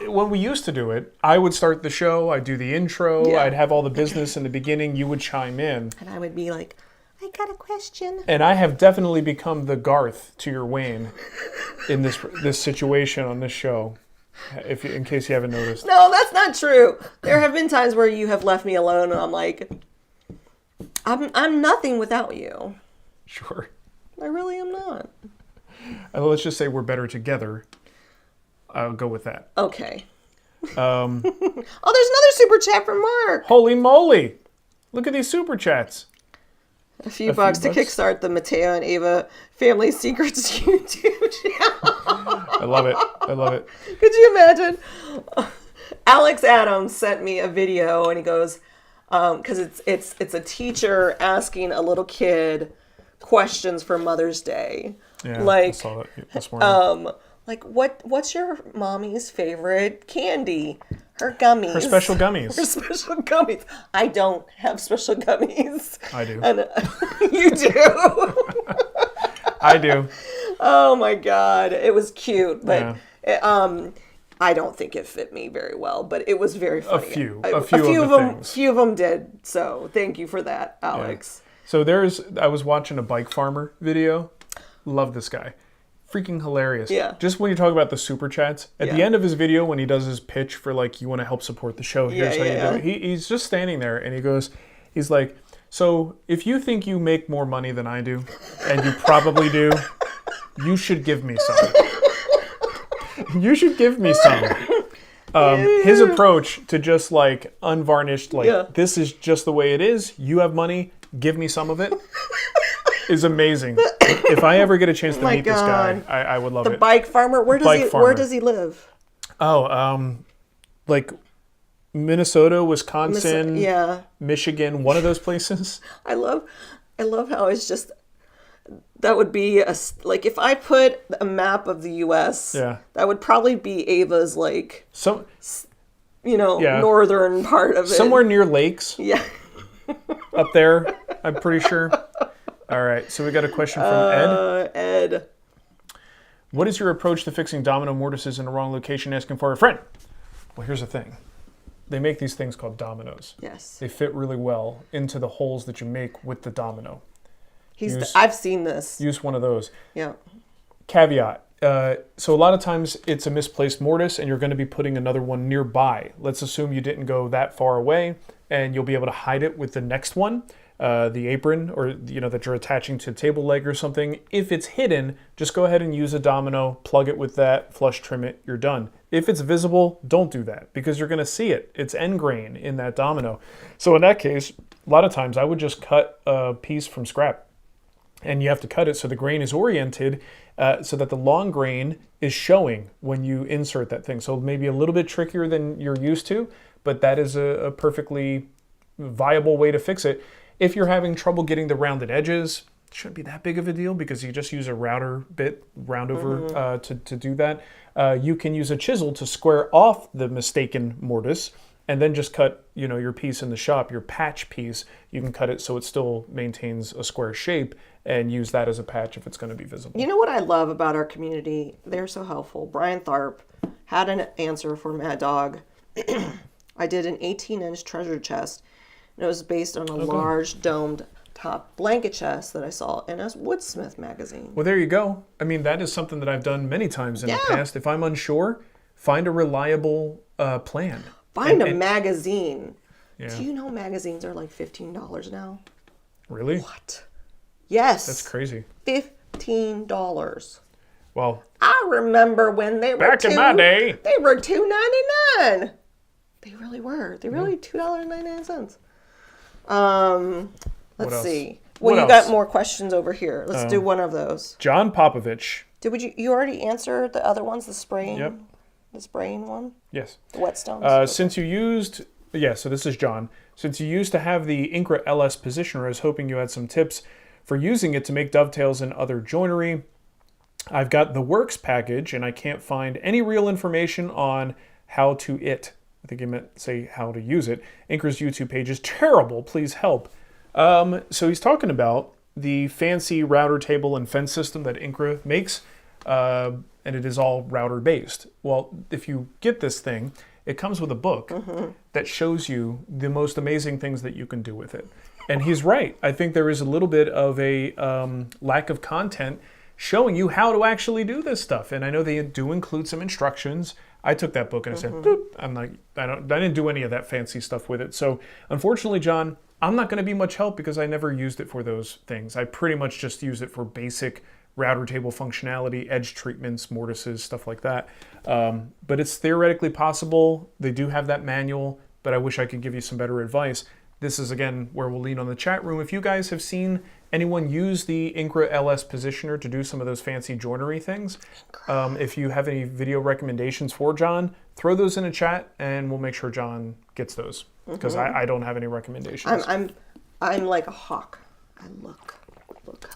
when we used to do it, I would start the show, I'd do the intro, I'd have all the business in the beginning, you would chime in. And I would be like, I got a question. And I have definitely become the Garth to your Wayne in this situation on this show, in case you haven't noticed. No, that's not true. There have been times where you have left me alone and I'm like, I'm nothing without you. Sure. I really am not. Let's just say we're better together. I'll go with that. Okay. Oh, there's another super chat from Mark. Holy moly. Look at these super chats. A few bucks to kickstart the Mateo and Ava Family Secrets YouTube channel. I love it. I love it. Could you imagine? Alex Adams sent me a video and he goes, because it's a teacher asking a little kid questions for Mother's Day. Yeah, like, I saw that this morning. Like, what's your mommy's favorite candy? Her gummies. Her special gummies. Her special gummies. I don't have special gummies. I do. And, you do? I do. Oh, my God. It was cute. But I don't think it fit me very well. But it was very funny. A few of them. Few of them did. So thank you for that, Alex. Yeah. So I was watching a bike farmer video. Love this guy. Freaking hilarious. Yeah. Just when you talk about the super chats, at the end of his video when he does his pitch for like, you want to help support the show, here's how you do it. He's just standing there and he's like, so if you think you make more money than I do, and you probably do, you should give me some. You should give me some. His approach to just like unvarnished, like this is just the way it is. You have money, give me some of it. Is amazing. If I ever get a chance to meet this guy, I would love it. The bike farmer. Where does he live? Oh, like Minnesota, Wisconsin, Michigan, one of those places. I love how it's just that would be like if I put a map of the U.S. That would probably be Ava's like northern part of it, somewhere near lakes. Yeah, up there. I'm pretty sure. All right, so we got a question from Ed. Ed. What is your approach to fixing domino mortises in the wrong location, asking for a friend? Well, here's the thing. They make these things called dominoes. Yes. They fit really well into the holes that you make with the domino. I've seen this. Use one of those. Yeah. Caveat. So a lot of times it's a misplaced mortise and you're going to be putting another one nearby. Let's assume you didn't go that far away and you'll be able to hide it with the next one. The apron or that you're attaching to a table leg or something. If it's hidden, just go ahead and use a domino, plug it with that, flush trim it, you're done. If it's visible, don't do that because you're going to see it. It's end grain in that domino. So in that case, a lot of times I would just cut a piece from scrap and you have to cut it so the grain is oriented so that the long grain is showing when you insert that thing. So maybe a little bit trickier than you're used to, but that is a perfectly viable way to fix it. If you're having trouble getting the rounded edges, shouldn't be that big of a deal because you just use a router bit round over to do that. You can use a chisel to square off the mistaken mortise and then just cut, your piece in the shop, your patch piece. You can cut it so it still maintains a square shape and use that as a patch if it's going to be visible. You know what I love about our community? They're so helpful. Brian Tharp had an answer for Mad Dog. I did an 18-inch treasure chest, and it was based on a large domed top blanket chest that I saw in a Woodsmith magazine. Well, there you go. I mean, that is something that I've done many times in the past. If I'm unsure, find a reliable plan. Find a magazine. Yeah. Do you know magazines are like $15 now? Really? What? Yes. That's crazy. $15. Well, I remember when they were back in my day. They were $2.99. They really were. They were really $2.99. Let's see. Well, you got more questions over here. Let's do one of those. John Popovich. You already answer the other ones? The spraying. Yep. The spraying one. Yes. The whetstones. Since you used, so this is John. Since you used to have the Incra LS positioner, I was hoping you had some tips for using it to make dovetails and other joinery. I've got the Works package, and I can't find any real information on how to it. I think he meant say how to use it. Incra's YouTube page is terrible. Please help. So he's talking about the fancy router table and fence system that Incra makes, and it is all router based. Well, if you get this thing, it comes with a book that shows you the most amazing things that you can do with it. And he's right. I think there is a little bit of a lack of content showing you how to actually do this stuff. And I know they do include some instructions. I took that book and I said, boop. I didn't do any of that fancy stuff with it. So unfortunately, John, I'm not going to be much help because I never used it for those things. I pretty much just use it for basic router table functionality, edge treatments, mortises, stuff like that. But it's theoretically possible. They do have that manual, but I wish I could give you some better advice. This is, again, where we'll lean on the chat room. If you guys have seen anyone use the Incra LS positioner to do some of those fancy joinery things, if you have any video recommendations for John, throw those in a chat and we'll make sure John gets those because I don't have any recommendations. I'm like a hawk. I look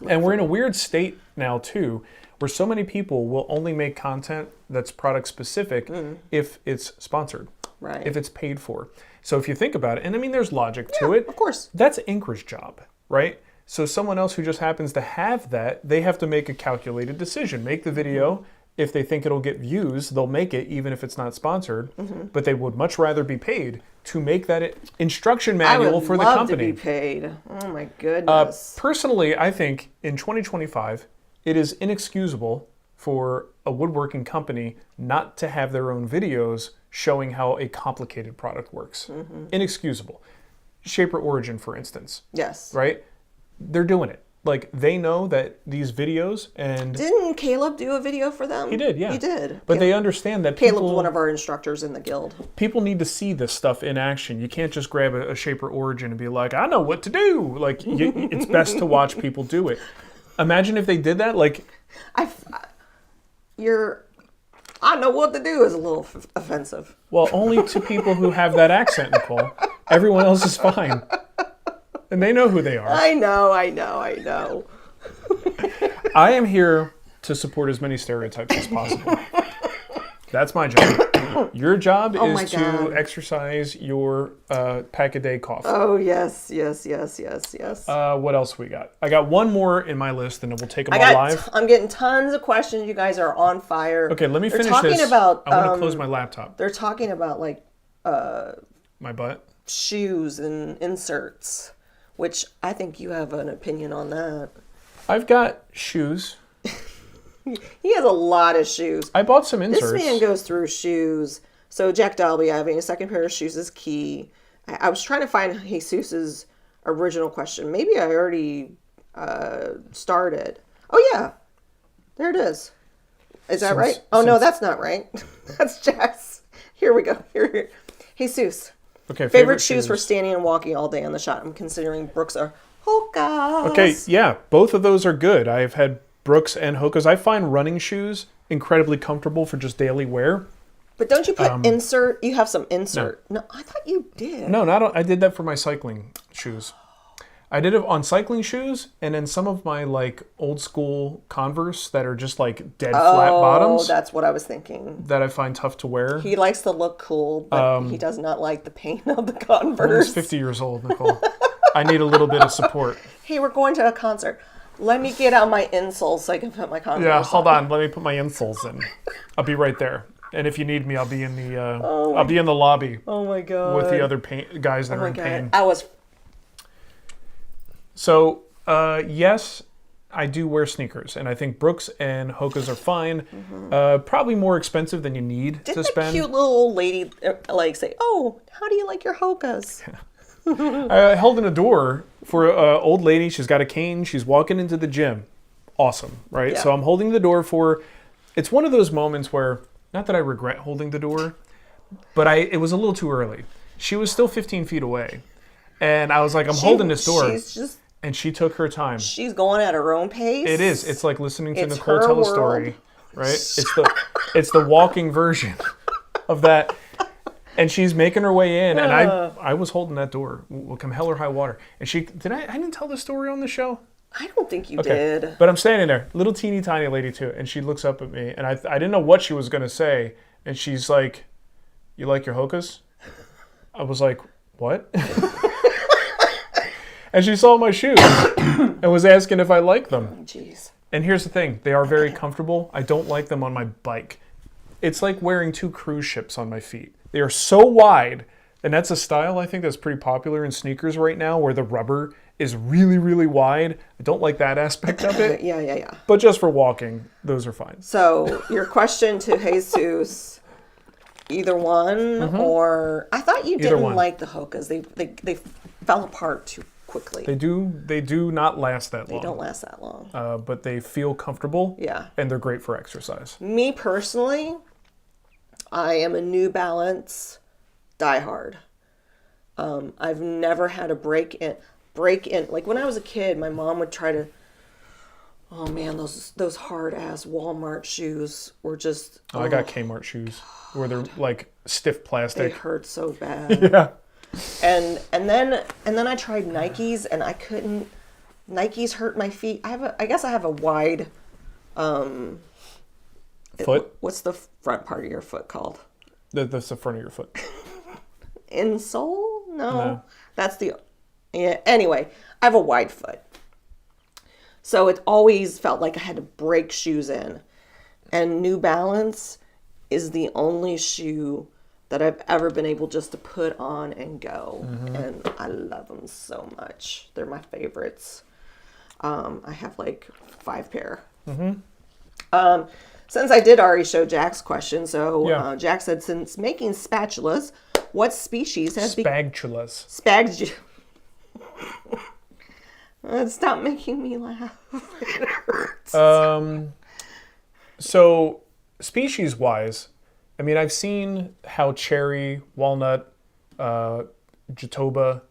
and we're in a weird state now too, where so many people will only make content that's product specific if it's sponsored, right? If it's paid for. So if you think about it, and I mean, there's logic to it. Of course. That's Incra's job, right? So someone else who just happens to have that, they have to make a calculated decision. Make the video. If they think it'll get views, they'll make it even if it's not sponsored. But they would much rather be paid to make that instruction manual for the company. I would love to be paid. Oh my goodness. Personally, I think in 2025, it is inexcusable for a woodworking company not to have their own videos showing how a complicated product works. Inexcusable. Shaper Origin, for instance. Yes. Right? They're doing it. Like, they know that these videos and... Didn't Caleb do a video for them? He did, yeah. He did. But they understand that Caleb's one of our instructors in the guild. People need to see this stuff in action. You can't just grab a Shaper Origin and be like, I know what to do. Like, it's best to watch people do it. Imagine if they did that, like... I know what to do is a little offensive. Well, only to people who have that accent, Nicole. Everyone else is fine. And they know who they are. I know. I am here to support as many stereotypes as possible. That's my job. Your job is to exercise your pack-a-day cough. Oh, yes. What else we got? I got one more in my list, and then we'll take them all live. I'm getting tons of questions. You guys are on fire. Okay, let me finish this. I want to close my laptop. They're talking about, like... my butt? Shoes and inserts, which I think you have an opinion on that. I've got shoes. He has a lot of shoes. I bought some inserts. This man goes through shoes. So Jack Dalby, having a second pair of shoes is key. I was trying to find Jesus's original question. Maybe I already started. Oh yeah, there it is. Is that right? Oh no, that's not right. That's Jack's. Here we go. Here. Jesus. Okay. Favorite shoes for standing and walking all day on the shot. I'm considering Brooks or Hoka's. Okay, yeah, both of those are good. I've had Brooks and Hoka's. I find running shoes incredibly comfortable for just daily wear. But don't you put insert? You have some insert. No, I thought you did. No, I did that for my cycling shoes. I did it on cycling shoes, and then some of my like old school Converse that are just like dead flat bottoms. Oh, that's what I was thinking. That I find tough to wear. He likes to look cool, but he does not like the pain of the Converse. I'm almost 50 years old, Nicole. I need a little bit of support. Hey, we're going to a concert. Let me get out my insoles so I can put my Converse Yeah, hold on. Let me put my insoles in. I'll be right there. And if you need me, I'll be in the I'll be in the lobby. Oh my god! With the other guys that are in pain. I was. So yes, I do wear sneakers, and I think Brooks and Hoka's are fine. Probably more expensive than you need to spend. Didn't the cute little old lady like say, "Oh, how do you like your Hoka's?" I held in a door for an old lady. She's got a cane. She's walking into the gym. Awesome, right? Yeah. So I'm holding the door for her. It's one of those moments where, not that I regret holding the door, but it was a little too early. She was still 15 feet away. And I was like, I'm holding this door. And she took her time. She's going at her own pace. It is. It's like listening to Nicole tell a story, right? It's the walking version of that. And she's making her way in, and I was holding that door. Will come hell or high water. And I didn't tell this story on the show? I don't think you did. But I'm standing there, little teeny tiny lady too, and she looks up at me, and I didn't know what she was going to say, and she's like, "You like your Hoka's?" I was like, "What?" And she saw my shoes and was asking if I like them. Jeez. And here's the thing. They are very comfortable. I don't like them on my bike. It's like wearing 2 cruise ships on my feet. They are so wide, and that's a style I think that's pretty popular in sneakers right now, where the rubber is really, really wide. I don't like that aspect of it. Yeah. But just for walking, those are fine. So your question to Jesus, either one, or I thought you didn't like the Hoka's. They fell apart too quickly. They do not last that long. They don't last that long. But they feel comfortable. Yeah. And they're great for exercise. Me personally, I am a New Balance diehard. I've never had a break in. Like when I was a kid, my mom would try to. Oh man, those hard ass Walmart shoes were just. I got Kmart shoes where they're like stiff plastic. They hurt so bad. Yeah. And then I tried Nikes, and I couldn't. Nikes hurt my feet. I guess I have a wide. Foot? What's the front part of your foot called? That's the front of your foot. Insole? No. That's the... Yeah. Anyway, I have a wide foot. So it always felt like I had to break shoes in. And New Balance is the only shoe that I've ever been able just to put on and go. And I love them so much. They're my favorites. I have like 5 pair. Since I did already show Jack's question, so Jack said, since making spatulas, what species has Spatulas. Stop making me laugh. It hurts. So, species-wise, I mean, I've seen how cherry, walnut, jatoba,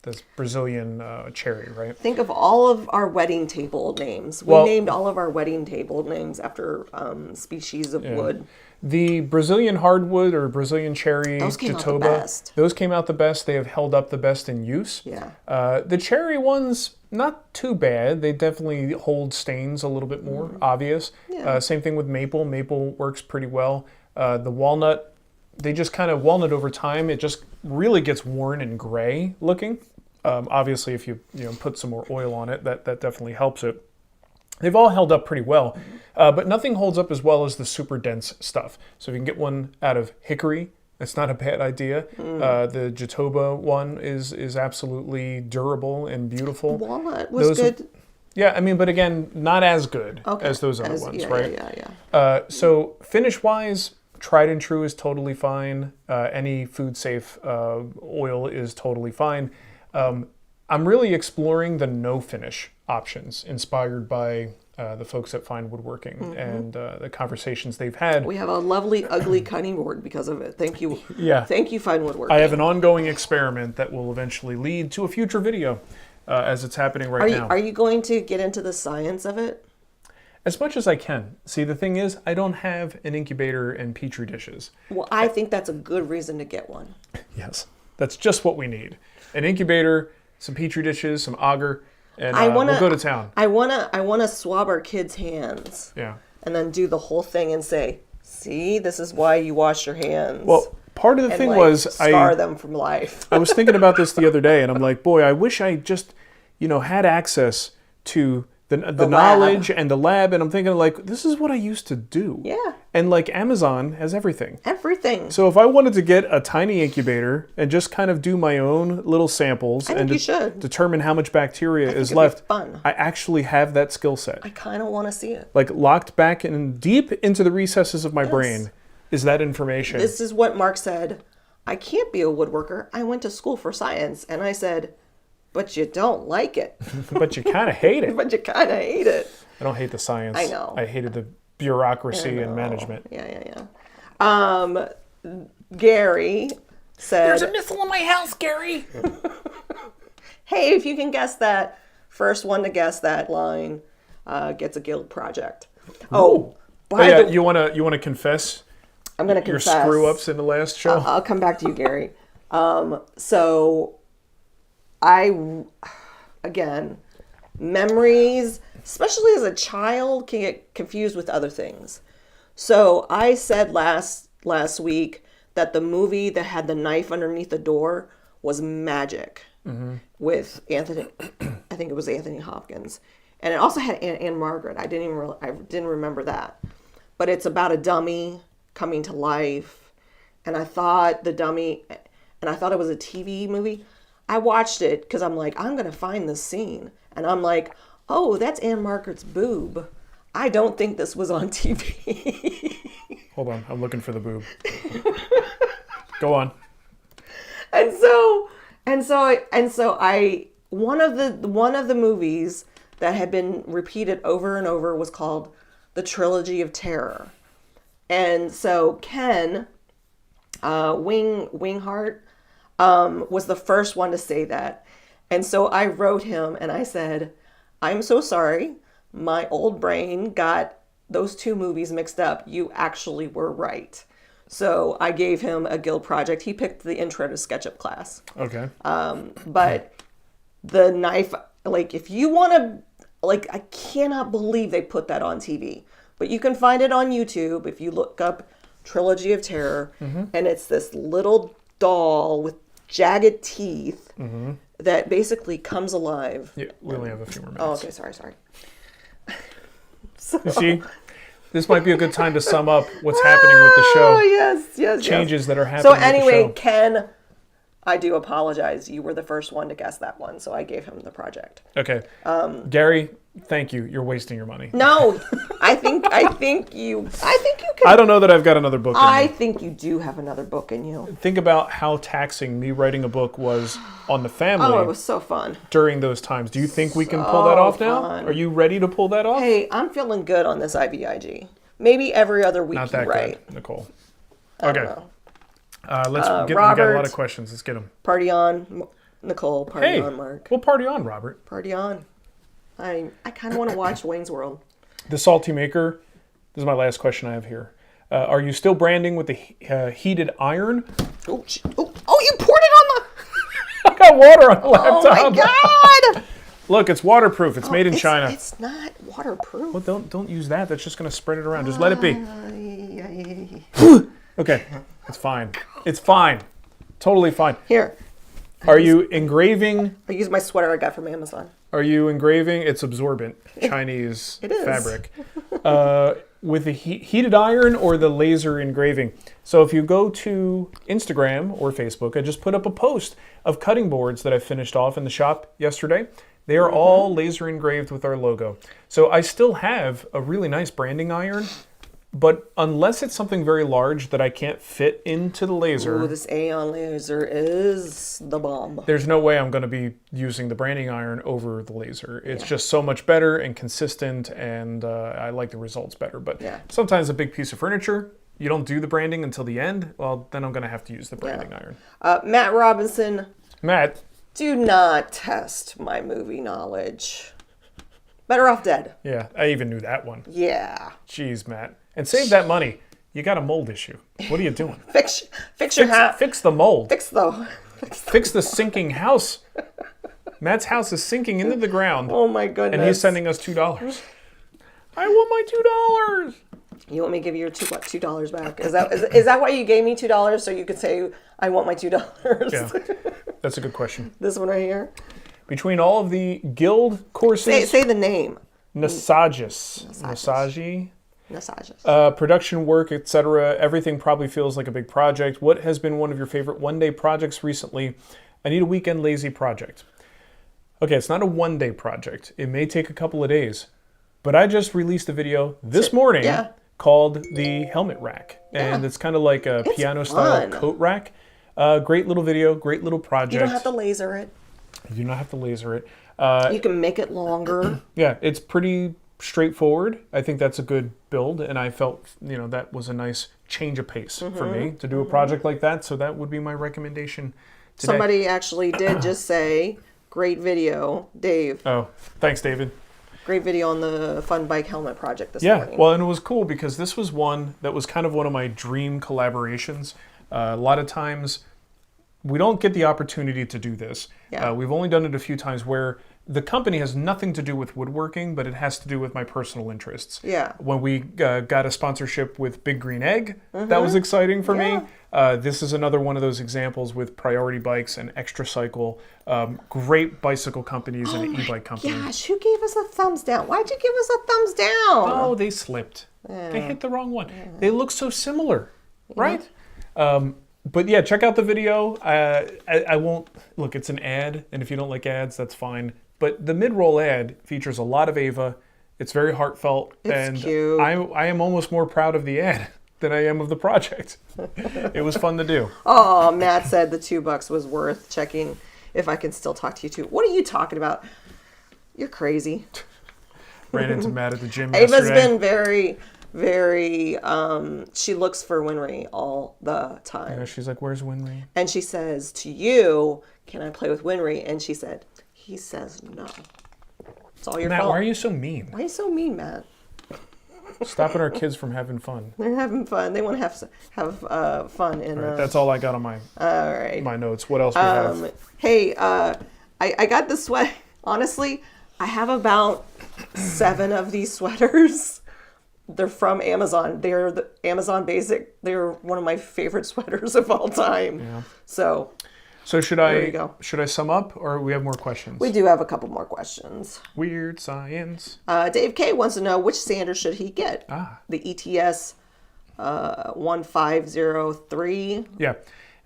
this Brazilian cherry, right? Think of all of our wedding table names. We named all of our wedding table names after species of wood. The Brazilian hardwood or Brazilian cherry, those came jatoba, out the best. Those came out the best. They have held up the best in use. Yeah. The cherry ones, not too bad. They definitely hold stains a little bit more obvious. Yeah. Same thing with maple. Maple works pretty well. The walnut, they just kind of walnut over time. It just really gets worn and gray looking. Obviously, if you put some more oil on it, that definitely helps it. They've all held up pretty well, but nothing holds up as well as the super dense stuff. So if you can get one out of hickory, that's not a bad idea. The jatoba one is absolutely durable and beautiful. Walnut was good. Yeah, I mean, but again, not as good as those other ones, right? Yeah. So finish-wise, tried and true is totally fine. Any food-safe oil is totally fine. I'm really exploring the no-finish options, inspired by the folks at Fine Woodworking and the conversations they've had. We have a lovely, ugly cutting board because of it. Thank you. Yeah. Thank you, Fine Woodworking. I have an ongoing experiment that will eventually lead to a future video as it's happening now. Are you going to get into the science of it? As much as I can. See, the thing is, I don't have an incubator and Petri dishes. Well, I think that's a good reason to get one. Yes, that's just what we need. An incubator, some petri dishes, some agar, and we'll go to town. I wanna swab our kids' hands. Yeah. And then do the whole thing and say, see, this is why you wash your hands. Well, part of the thing was scar them from life. I was thinking about this the other day, and I'm like, boy, I wish I just, had access to the knowledge and the lab, and I'm thinking like, this is what I used to do. Yeah. And like Amazon has everything. Everything. So if I wanted to get a tiny incubator and just kind of do my own little samples and determine how much bacteria is left, fun. I actually have that skill set. I kind of want to see it. Like locked back and deep into the recesses of my brain is that information. This is what Mark said. I can't be a woodworker. I went to school for science. And I said, but you don't like it. But you kind of hate it. But you kind of hate it. I don't hate the science. I know. I hated the bureaucracy and management. Yeah. Gary said... There's a missile in my house, Gary. Hey, if you can guess that, first one to guess that line gets a guild project. Oh, yeah, you want to confess? I'm going to confess. Your screw-ups in the last show? I'll come back to you, Gary. Again, memories, especially as a child, can get confused with other things. So I said last week that the movie that had the knife underneath the door was Magic with Anthony, I think it was Anthony Hopkins. And it also had Anne Margaret. I didn't remember that. But it's about a dummy coming to life. And I thought it was a TV movie. I watched it because I'm like, I'm going to find this scene. And I'm like, oh, that's Anne Margaret's boob. I don't think this was on TV. Hold on. I'm looking for the boob. Go on. And so one of the movies that had been repeated over and over was called The Trilogy of Terror. And so Ken Winghart was the first one to say that. And so I wrote him and I said, I'm so sorry. My old brain got those two movies mixed up. You actually were right. So I gave him a guild project. He picked the Intro to SketchUp class. Okay. But the knife, like if you want to, like I cannot believe they put that on TV. But you can find it on YouTube if you look up Trilogy of Terror. And it's this little doll with jagged teeth that basically comes alive. Yeah, we only have a few more minutes. Oh, okay. Sorry. You see, this might be a good time to sum up what's happening with the show. Oh, yes. Changes that are happening. So anyway, with the show. Ken, I do apologize. You were the first one to guess that one, so I gave him the project. Okay. Gary, thank you. You're wasting your money. No, I think you can. I don't know that I've got another book in me. I think you do have another book in you. Think about how taxing me writing a book was on the family. Oh, it was so fun. During those times. Do you think we can pull that off now? Are you ready to pull that off? Hey, I'm feeling good on this IVIG. Maybe every other week. Not that good, Nicole. Okay. We got a lot of questions. Let's get them. Party on, Nicole. Party on, Mark. Well, party on, Robert. Party on. I kind of want to watch Wayne's World. The Salty Maker. This is my last question I have here. Are you still branding with the heated iron? Oh, you poured it on the... I got water on the laptop. Oh, my God. Look, it's waterproof. It's made in China. It's not waterproof. Well, don't use that. That's just going to spread it around. Just let it be. Okay. It's fine. It's fine. Totally fine. Here. Are you engraving? I use my sweater I got from Amazon. Are you engraving? It's absorbent. Chinese fabric. With the heated iron or the laser engraving. So if you go to Instagram or Facebook, I just put up a post of cutting boards that I finished off in the shop yesterday. They are all laser engraved with our logo. So I still have a really nice branding iron. But unless it's something very large that I can't fit into the laser... Ooh, this Aeon laser is the bomb. There's no way I'm going to be using the branding iron over the laser. It's just so much better and consistent, and I like the results better. But sometimes a big piece of furniture, you don't do the branding until the end, well, then I'm going to have to use the branding iron. Matt Robinson. Matt. Do not test my movie knowledge. Better Off Dead. Yeah, I even knew that one. Yeah. Jeez, Matt. And save that money. You got a mold issue. What are you doing? Fix your house. Fix the mold. Fix the sinking house. Matt's house is sinking into the ground. Oh my goodness. And he's sending us $2. I want my $2. You want me to give you your $2 back? Is that why you gave me $2 so you could say I want my $2? Yeah, that's a good question. This one right here. Between all of the guild courses, say the name. Nassages. Production work, etc. Everything probably feels like a big project. What has been one of your favorite one-day projects recently? I need a weekend lazy project. Okay, it's not a one-day project. It may take a couple of days. But I just released a video this morning called the helmet rack. And it's kind of like a piano-style coat rack. Great little video, great little project. You don't have to laser it. You do not have to laser it. You can make it longer. Yeah, it's pretty straightforward. I think that's a good build, and I felt, that was a nice change of pace for me to do a project like that, so that would be my recommendation today. Somebody actually did just say, great video, Dave. Oh, thanks, David. Great video on the fun bike helmet project this morning. Yeah, well, and it was cool because this was one that was kind of one of my dream collaborations. A lot of times, we don't get the opportunity to do this. Yeah. We've only done it a few times where the company has nothing to do with woodworking, but it has to do with my personal interests. Yeah. When we got a sponsorship with Big Green Egg, that was exciting for me. This is another one of those examples with Priority Bikes and Extra Cycle, great bicycle companies and an e-bike company. Gosh, who gave us a thumbs down? Why'd you give us a thumbs down? Oh, they slipped. They hit the wrong one. They look so similar, right? But yeah, check out the video. I won't, look, it's an ad, and if you don't like ads, that's fine. But the mid-roll ad features a lot of Ava. It's very heartfelt. It's cute. I am almost more proud of the ad than I am of the project. It was fun to do. Oh, Matt said the $2 was worth checking if I can still talk to you too. What are you talking about? You're crazy. Ran into Matt at the gym Ava's yesterday. been very, she looks for Winry all the time. Yeah, she's like, where's Winry? And she says to you, can I play with Winry? And she said, he says no. It's all your Matt, fault. why are you so mean? Why are you so mean, Matt? Stopping our kids from having fun. They're having fun. They want to have fun. And All right, that's all I got on my notes. What else we have? Hey, I got this sweat. Honestly, I have about 7 of these sweaters. They're from Amazon. They're the Amazon Basic. They're one of my favorite sweaters of all time. Yeah. So should I sum up, or we have more questions? We do have a couple more questions. Weird science. Dave K wants to know which sander should he get? The ETS 1503. Yeah,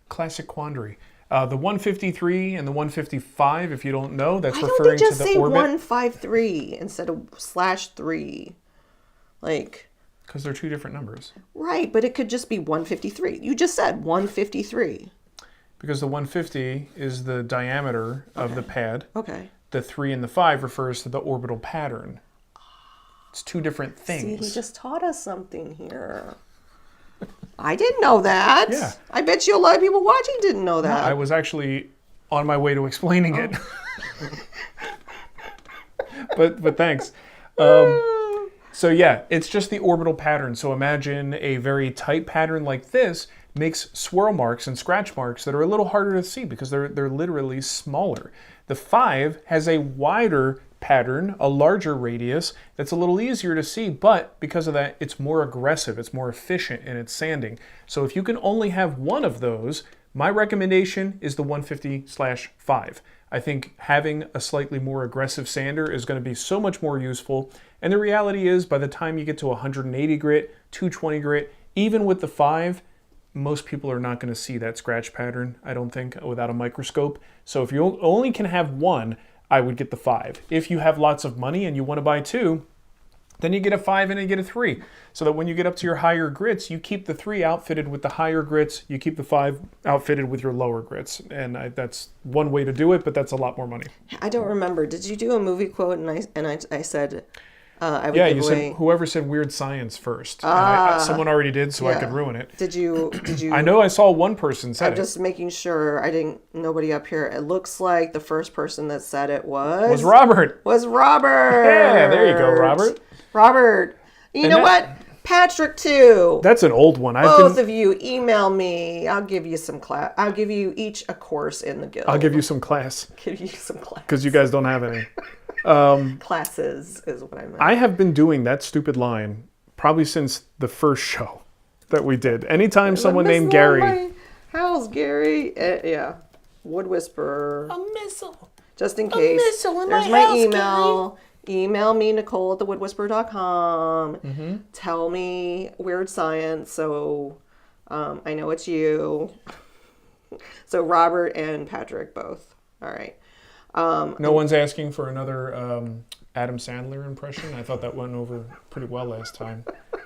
classic quandary. The 153 and the 155, if you don't know, that's referring to the orbit. Why don't they just say 153 instead of /3? Like, because they're two different numbers. Right, but it could just be 153. You just said 153. Because the 150 is the diameter of the pad. Okay. The 3 and the 5 refers to the orbital pattern. It's two different things. See, he just taught us something here. I didn't know that. Yeah. I bet you a lot of people watching didn't know that. No, I was actually on my way to explaining it. but thanks. So yeah, it's just the orbital pattern. So imagine a very tight pattern like this makes swirl marks and scratch marks that are a little harder to see because they're literally smaller. The 5 has a wider pattern, a larger radius that's a little easier to see, but because of that, it's more aggressive, it's more efficient in its sanding. So if you can only have one of those, my recommendation is the 150/5. I think having a slightly more aggressive sander is going to be so much more useful. And the reality is, by the time you get to 180 grit, 220 grit, even with the 5, most people are not going to see that scratch pattern, I don't think, without a microscope. So if you only can have one, I would get the 5. If you have lots of money and you want to buy 2, then you get a 5 and you get a 3. So that when you get up to your higher grits, you keep the 3 outfitted with the higher grits, you keep the 5 outfitted with your lower grits. And that's one way to do it, but that's a lot more money. I don't remember. Did you do a movie quote and I said... I would you said whoever said weird science first. And someone already did, so I could ruin it. Did you? I know I saw one person said it. I'm just making sure nobody up here. It looks like the first person that said it was Robert. Was Robert. Yeah, there you go, Robert. Robert. You know what? Patrick too. That's an old one. Both of you email me. I'll give you some class. I'll give you each a course in the guild. I'll give you some class. Give you some class. Because you guys don't have any. Classes is what I meant. I have been doing that stupid line probably since the first show that we did. Anytime someone named Gary. How's Gary? Yeah. Wood Whisperer. A missile. Just in case. A missile in There's my house, email. Gary. Email me, Nicole@thewoodwhisperer.com. Mm-hmm. Tell me weird science so I know it's you. So Robert and Patrick both. All right. No one's asking for another Adam Sandler impression. I thought that went over pretty well last time.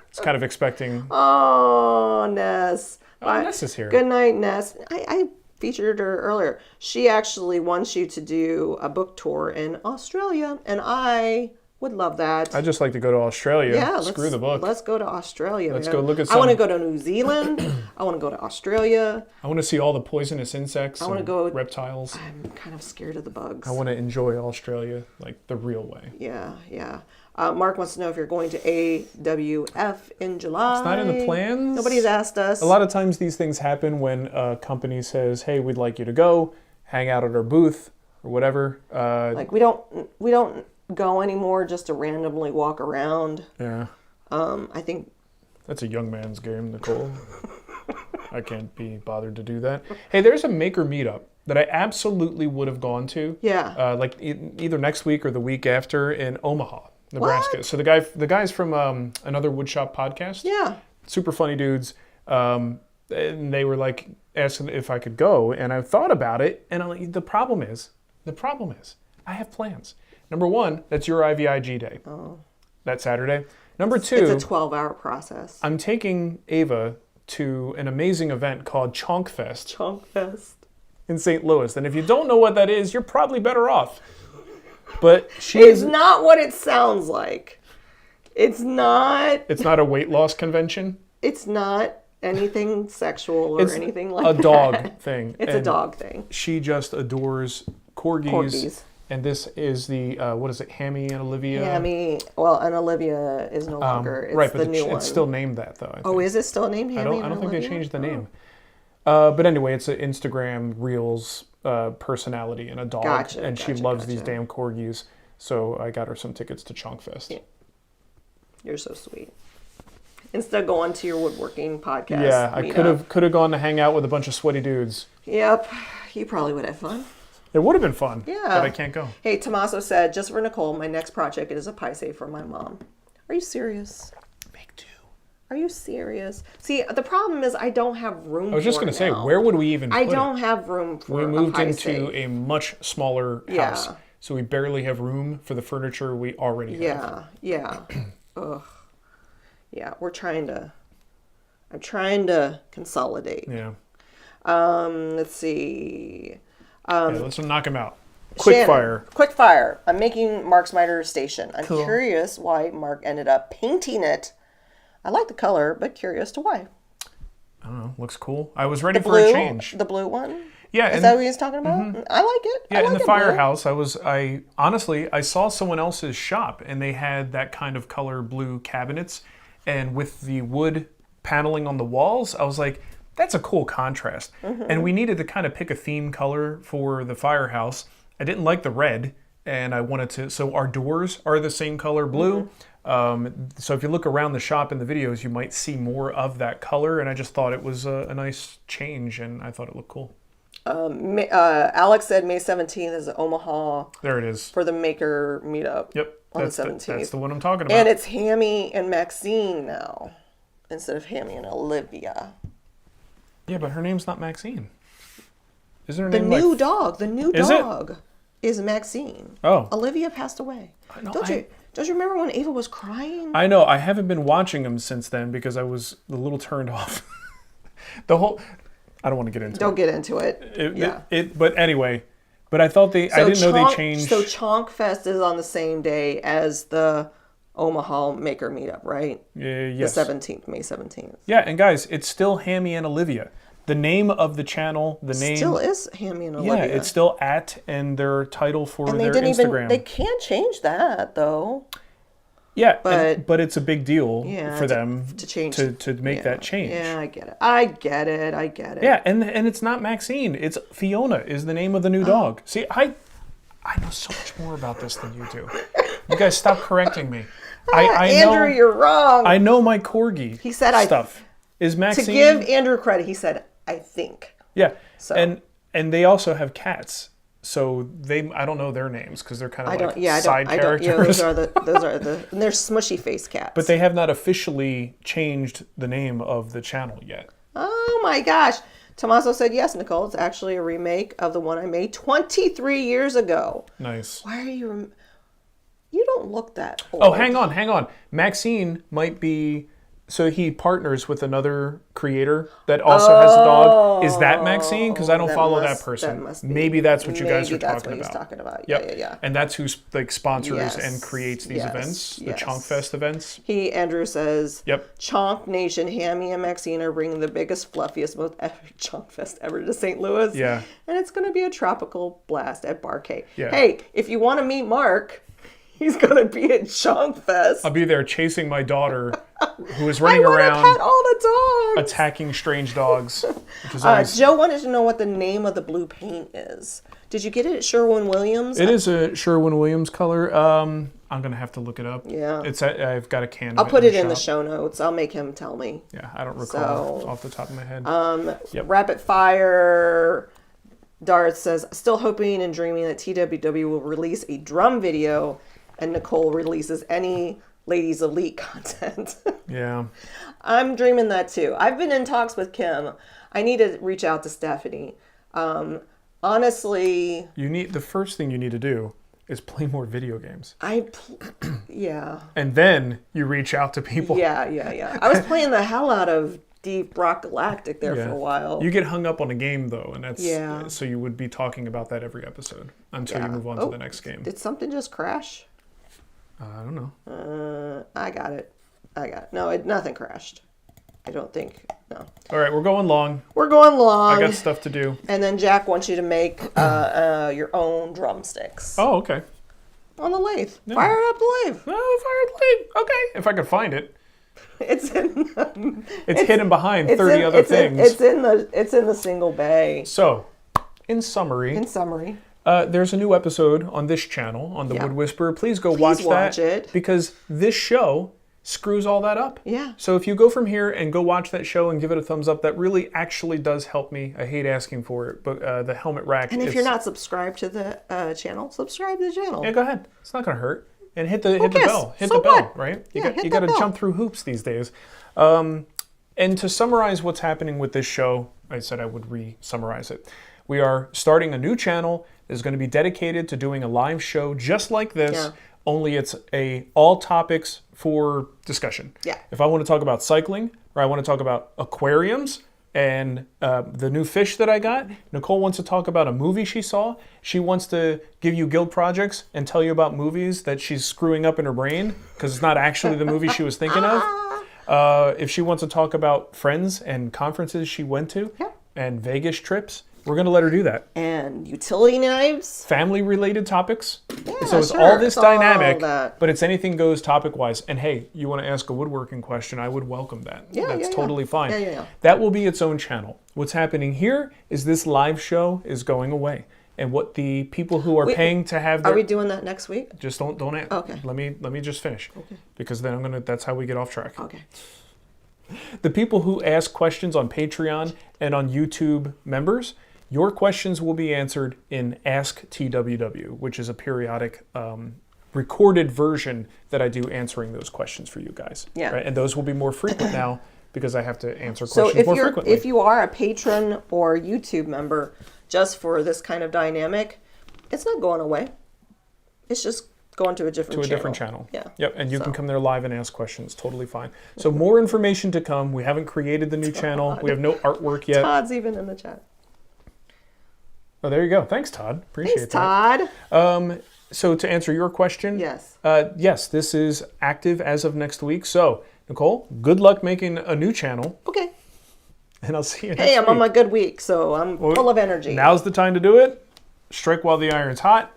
It's kind of expecting... Oh, Ness. Oh, Ness is here. Good night, Ness. I featured her earlier. She actually wants you to do a book tour in Australia, and I would love that. I'd just like to go to Australia. Yeah, screw the book. Let's go to Australia. Let's man. go look at some... I want to go to New Zealand. I want to go to Australia. I want to see all the poisonous insects and reptiles. I'm kind of scared of the bugs. I want to enjoy Australia like the real way. Yeah. Mark wants to know if you're going to AWF in July. It's not in the plans. Nobody's asked us. A lot of times these things happen when a company says, hey, we'd like you to go, hang out at our booth or whatever. Like we don't go anymore just to randomly walk around. Yeah. I think that's a young man's game, Nicole. I can't be bothered to do that. Hey, there's a maker meetup that I absolutely would have gone to. Yeah. Like either next week or the week after in Omaha, Nebraska. What? So the guys from another woodshop podcast. Yeah. Super funny dudes. And they were like asking if I could go, and I thought about it, and I'm like, the problem is, I have plans. Number one, that's your IVIG day. Oh. That Saturday. Number two, it's a 12-hour process. I'm taking Ava to an amazing event called Chonk Fest. Chonk Fest. In St. Louis. And if you don't know what that is, you're probably better off. But it's not what it sounds like. It's not a weight loss convention. It's not anything sexual or anything like that. It's a dog thing. It's a dog thing. She just adores corgis. And this is the, what is it, Hammy and Olivia? Hammy, well, and Olivia is no longer. It's right, but the new one. It's still named that, though, I think. Oh, is it still named Hammy and Olivia? I don't think they changed the name. But anyway, it's an Instagram Reels personality and a dog. Gotcha, she loves these damn corgis. So I got her some tickets to Chonk Fest. Yeah. You're so sweet. Instead of going to your woodworking podcast. Yeah, I could have gone to hang out with a bunch of sweaty dudes. Yep. You probably would have fun. It would have been fun. Yeah. But I can't go. Hey, Tommaso said, just for Nicole, my next project is a paise for my mom. Are you serious? Make two. Are you serious? See, the problem is I don't have room for it. I was just going to say, where would we even put it? I don't have room for We moved into a much smaller house. Yeah. So we barely have room for the furniture we already have. Yeah. Ugh. Yeah, I'm trying to consolidate. Yeah. Let's see. Let's knock him out. Quick fire. I'm making Mark's miter station. I'm cool. Curious why Mark ended up painting it. I like the color, but curious to why. I don't know. Looks cool. I was ready for a change. The blue one? Yeah. Is that what he's talking about? Mm-hmm. I like it. Yeah, in the firehouse, I honestly saw someone else's shop, and they had that kind of color blue cabinets, and with the wood paneling on the walls, I was like, that's a cool contrast. Mm-hmm. And we needed to kind of pick a theme color for the firehouse. I didn't like the red, and I wanted to, so our doors are the same color blue. Mm-hmm. So if you look around the shop in the videos, you might see more of that color, and I just thought it was a nice change, and I thought it looked cool. Alex said May 17th is Omaha. There it is. For the maker meetup. Yep. On the 17th. That's the one I'm talking about. And it's Hammy and Maxine now, instead of Hammy and Olivia. Yeah, but her name's not Maxine. Isn't her the name new dog? The new is dog is Maxine. Oh. Olivia passed away. Don't you remember when Ava was crying? I know. I haven't been watching them since then because I was a little turned off. I don't want to get into it. Don't get into it. But anyway, I thought I didn't know they changed. So Chonk Fest is on the same day as the Omaha Maker Meetup, right? Yes. The 17th, May 17th. Yeah, and guys, it's still Hammy and Olivia. The name of the channel, still is Hammy and Olivia. Yeah, it's still @ and their title for and their Instagram. They can't change that, though. Yeah, But but it's a big deal for them to change to make that change. Yeah, I get it. I get it. Yeah, and it's not Maxine. It's Fiona is the name of the new dog. See, I know so much more about this than you do. You guys stop correcting me. I Andrew, know, you're wrong. I know my corgi. He said stuff. Is Maxine to give Andrew credit? He said, "I think." Yeah, so. and they also have cats. So I don't know their names because they're kind of side characters. Yeah, those are the and they're smushy face cats. But they have not officially changed the name of the channel yet. Oh my gosh. Tommaso said, yes, Nicole, it's actually a remake of the one I made 23 years ago. Nice. Why are you... You don't look that old. Oh, hang on. Maxine might be... So he partners with another creator that also has a dog. Is that Maxine? Because I don't follow that person. That must be. Maybe that's what you guys are that's talking what about. He's talking about. Yep. Yeah. And that's who sponsors and creates these events, the Chonk Fest events. Andrew says, yep. Chonk Nation, Hammy and Maxine are bringing the biggest, fluffiest, most epic Chonk Fest ever to St. Louis. Yeah. And it's going to be a tropical blast at Barcade. Yeah. Hey, if you want to meet Mark... He's going to be at Chonk Fest. I'll be there chasing my daughter, who is running around pet all the dogs. attacking strange dogs. Which is always... Joe wanted to know what the name of the blue paint is. Did you get it at Sherwin-Williams? It is a Sherwin-Williams color. I'm going to have to look it up. Yeah. I've got a can of I'll put it in the the show notes. I'll make him tell me. Yeah, I don't recall off the top of my head. Rapid Fire... Darth says, still hoping and dreaming that TWW will release a drum video and Nicole releases any Ladies Elite content. Yeah. I'm dreaming that too. I've been in talks with Kim. I need to reach out to Stephanie. Honestly... The first thing you need to do is play more video games. Yeah. And then you reach out to people. Yeah. I was playing the hell out of Deep Rock Galactic there for a while. You get hung up on a game though, and that's so you would be talking about that every episode until you move on to the next game. Did something just crash? I don't know. I got it. No, nothing crashed. I don't think. No. All right, we're going long. I got stuff to do. And then Jack wants you to make your own drumsticks. Oh, okay. On the lathe. Yeah. Fire up the lathe. Oh, fire up the lathe. Okay, if I can find it. It's hidden behind 30 other things. It's in the single bay. So, in summary. There's a new episode on this channel, on the Wood Whisperer. Please watch that. Because this show screws all that up. Yeah. So if you go from here and go watch that show and give it a thumbs up, that really actually does help me. I hate asking for it, but the helmet rack. And if you're not subscribed to the channel, subscribe to the channel. Yeah, go ahead. It's not going to hurt. And hit the bell. Hit the bell, right? You got to jump through hoops these days. And to summarize what's happening with this show, I said I would re-summarize it. We are starting a new channel that is going to be dedicated to doing a live show just like this, only it's all topics for discussion. Yeah. If I want to talk about cycling, or I want to talk about aquariums, and the new fish that I got, Nicole wants to talk about a movie she saw. She wants to give you guild projects and tell you about movies that she's screwing up in her brain because it's not actually the movie she was thinking of. If she wants to talk about friends and conferences she went to and Vegas trips, we're going to let her do that. And utility knives. Family-related topics. Yeah, so it's all this dynamic, but it's anything goes topic-wise. And hey, you want to ask a woodworking question, I would welcome that. That's totally fine. Yeah. That will be its own channel. What's happening here is this live show is going away. And what the people who are paying to have Are we doing that next week? Just don't ask. Okay. Let me just finish. Okay. Because then that's how we get off track. Okay. The people who ask questions on Patreon and on YouTube members, your questions will be answered in Ask TWW, which is a periodic recorded version that I do answering those questions for you guys. Yeah. Right? And those will be more frequent now because I have to answer questions more frequently. If you are a patron or YouTube member, just for this kind of dynamic, it's not going away. It's just going to a different channel. Yeah. Yep. And you can come there live and ask questions. Totally fine. So more information to come. We haven't created the new channel. We have no artwork yet. Todd's even in the chat. Oh, there you go. Thanks, Todd. Appreciate that. Todd. So to answer your question, yes, this is active as of next week. So, Nicole, good luck making a new channel. Okay. And I'll see you next week. Hey, I'm on my good week, so I'm full of energy. Now's the time to do it. Strike while the iron's hot.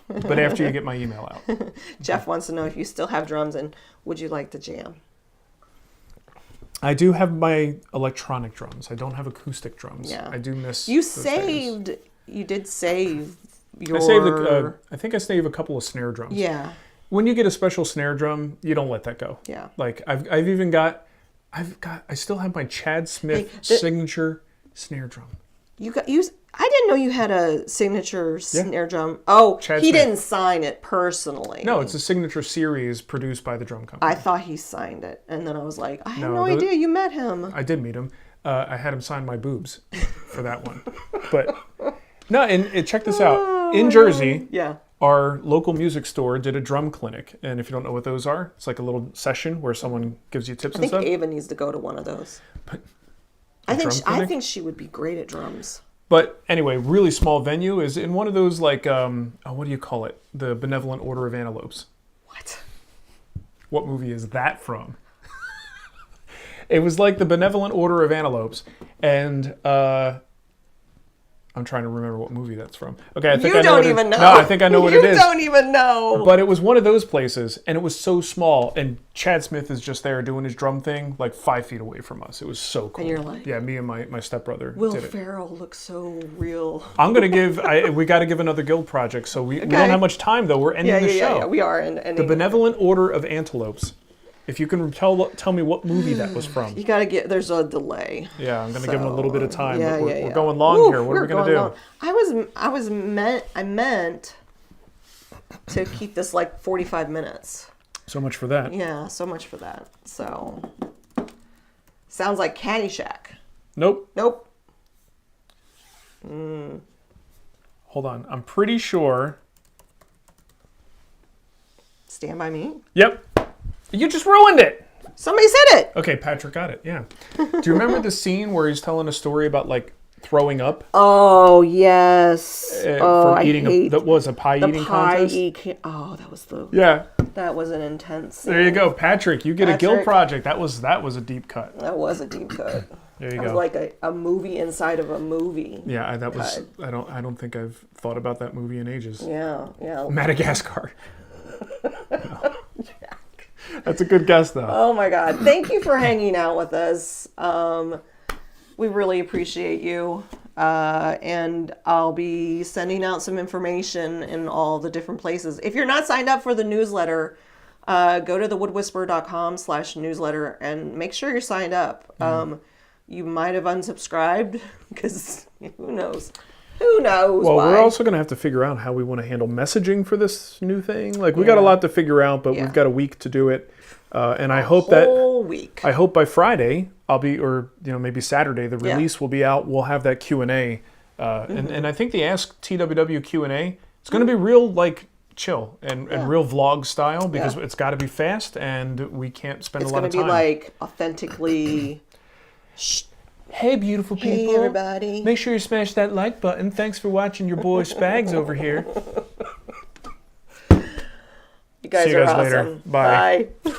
but after you get my email out. Jeff wants to know if you still have drums and would you like to jam? I do have my electronic drums. I don't have acoustic drums. Yeah. I do miss. You those saved. days. You did save your. I saved. I think I saved a couple of snare drums. Yeah. When you get a special snare drum, you don't let that go. Yeah. Like I've even got. I still have my Chad Smith signature snare drum. I didn't know you had a signature snare drum. Oh, Chad he Smith. didn't sign it personally. No, it's a signature series produced by the drum company. I thought he signed it, and then I was like, I had no idea you met him. I did meet him. I had him sign my boobs for that one. But no, and check this out. In Jersey, our local music store did a drum clinic, and if you don't know what those are, it's like a little session where someone gives you tips and stuff. I think Ava needs to go to one of those. But I think she would be great at drums. But anyway, really small venue is in one of those like what do you call it? The Benevolent Order of Antelopes. What? What movie is that from? It was like the Benevolent Order of Antelopes, and I'm trying to remember what movie that's from. Okay, I think I know. You don't even know. No, I think I know what it is. You don't even know. But it was one of those places, and it was so small, and Chad Smith is just there doing his drum thing, like 5 feet away from us. It was so cool. And you're like, yeah, me and my stepbrother Will did it. Ferrell looks so real. I'm gonna give. We got to give another guild project, so we don't have much time though. We're ending the show. Yeah, we are ending. The Benevolent Order of Antelopes. If you can tell me what movie that was from. You got to get, there's a delay. Yeah, I'm going to give him a little bit of time. Yeah, we're going long here. What are we going to do? I meant to keep this like 45 minutes. So much for that. Yeah, so much for that. So, sounds like Caddyshack. Nope. Hold on. I'm pretty sure. Stand By Me? Yep. You just ruined it. Somebody said it. Okay, Patrick got it. Yeah. Do you remember the scene where he's telling a story about like throwing up? Oh yes. From eating that was a pie eating contest. That was the. Yeah. That was an intense scene. There you go, Patrick. You get a guild project. That was a deep cut. That was a deep cut. There you go. It was like a movie inside of a movie. Yeah, that was. I don't think I've thought about that movie in ages. Yeah. Madagascar. No. That's a good guess, though. Oh, my God. Thank you for hanging out with us. We really appreciate you. And I'll be sending out some information in all the different places. If you're not signed up for the newsletter, go to thewoodwhisperer.com/newsletter and make sure you're signed up. You might have unsubscribed because who knows? Who knows? Well, we're also going to have to figure out how we want to handle messaging for this new thing. Like, we got a lot to figure out, but we've got a week to do it. And I hope I hope by Friday I'll be, or maybe Saturday, the release will be out. We'll have that Q&A, and I think the Ask TWW Q&A, it's going to be real like chill and real vlog style because it's got to be fast and we can't spend a lot of time. It's going to be like authentically. Hey, beautiful people. Hey, everybody. Make sure you smash that like button. Thanks for watching your boy Spags over here. You guys See you are guys awesome. later. Bye. Bye.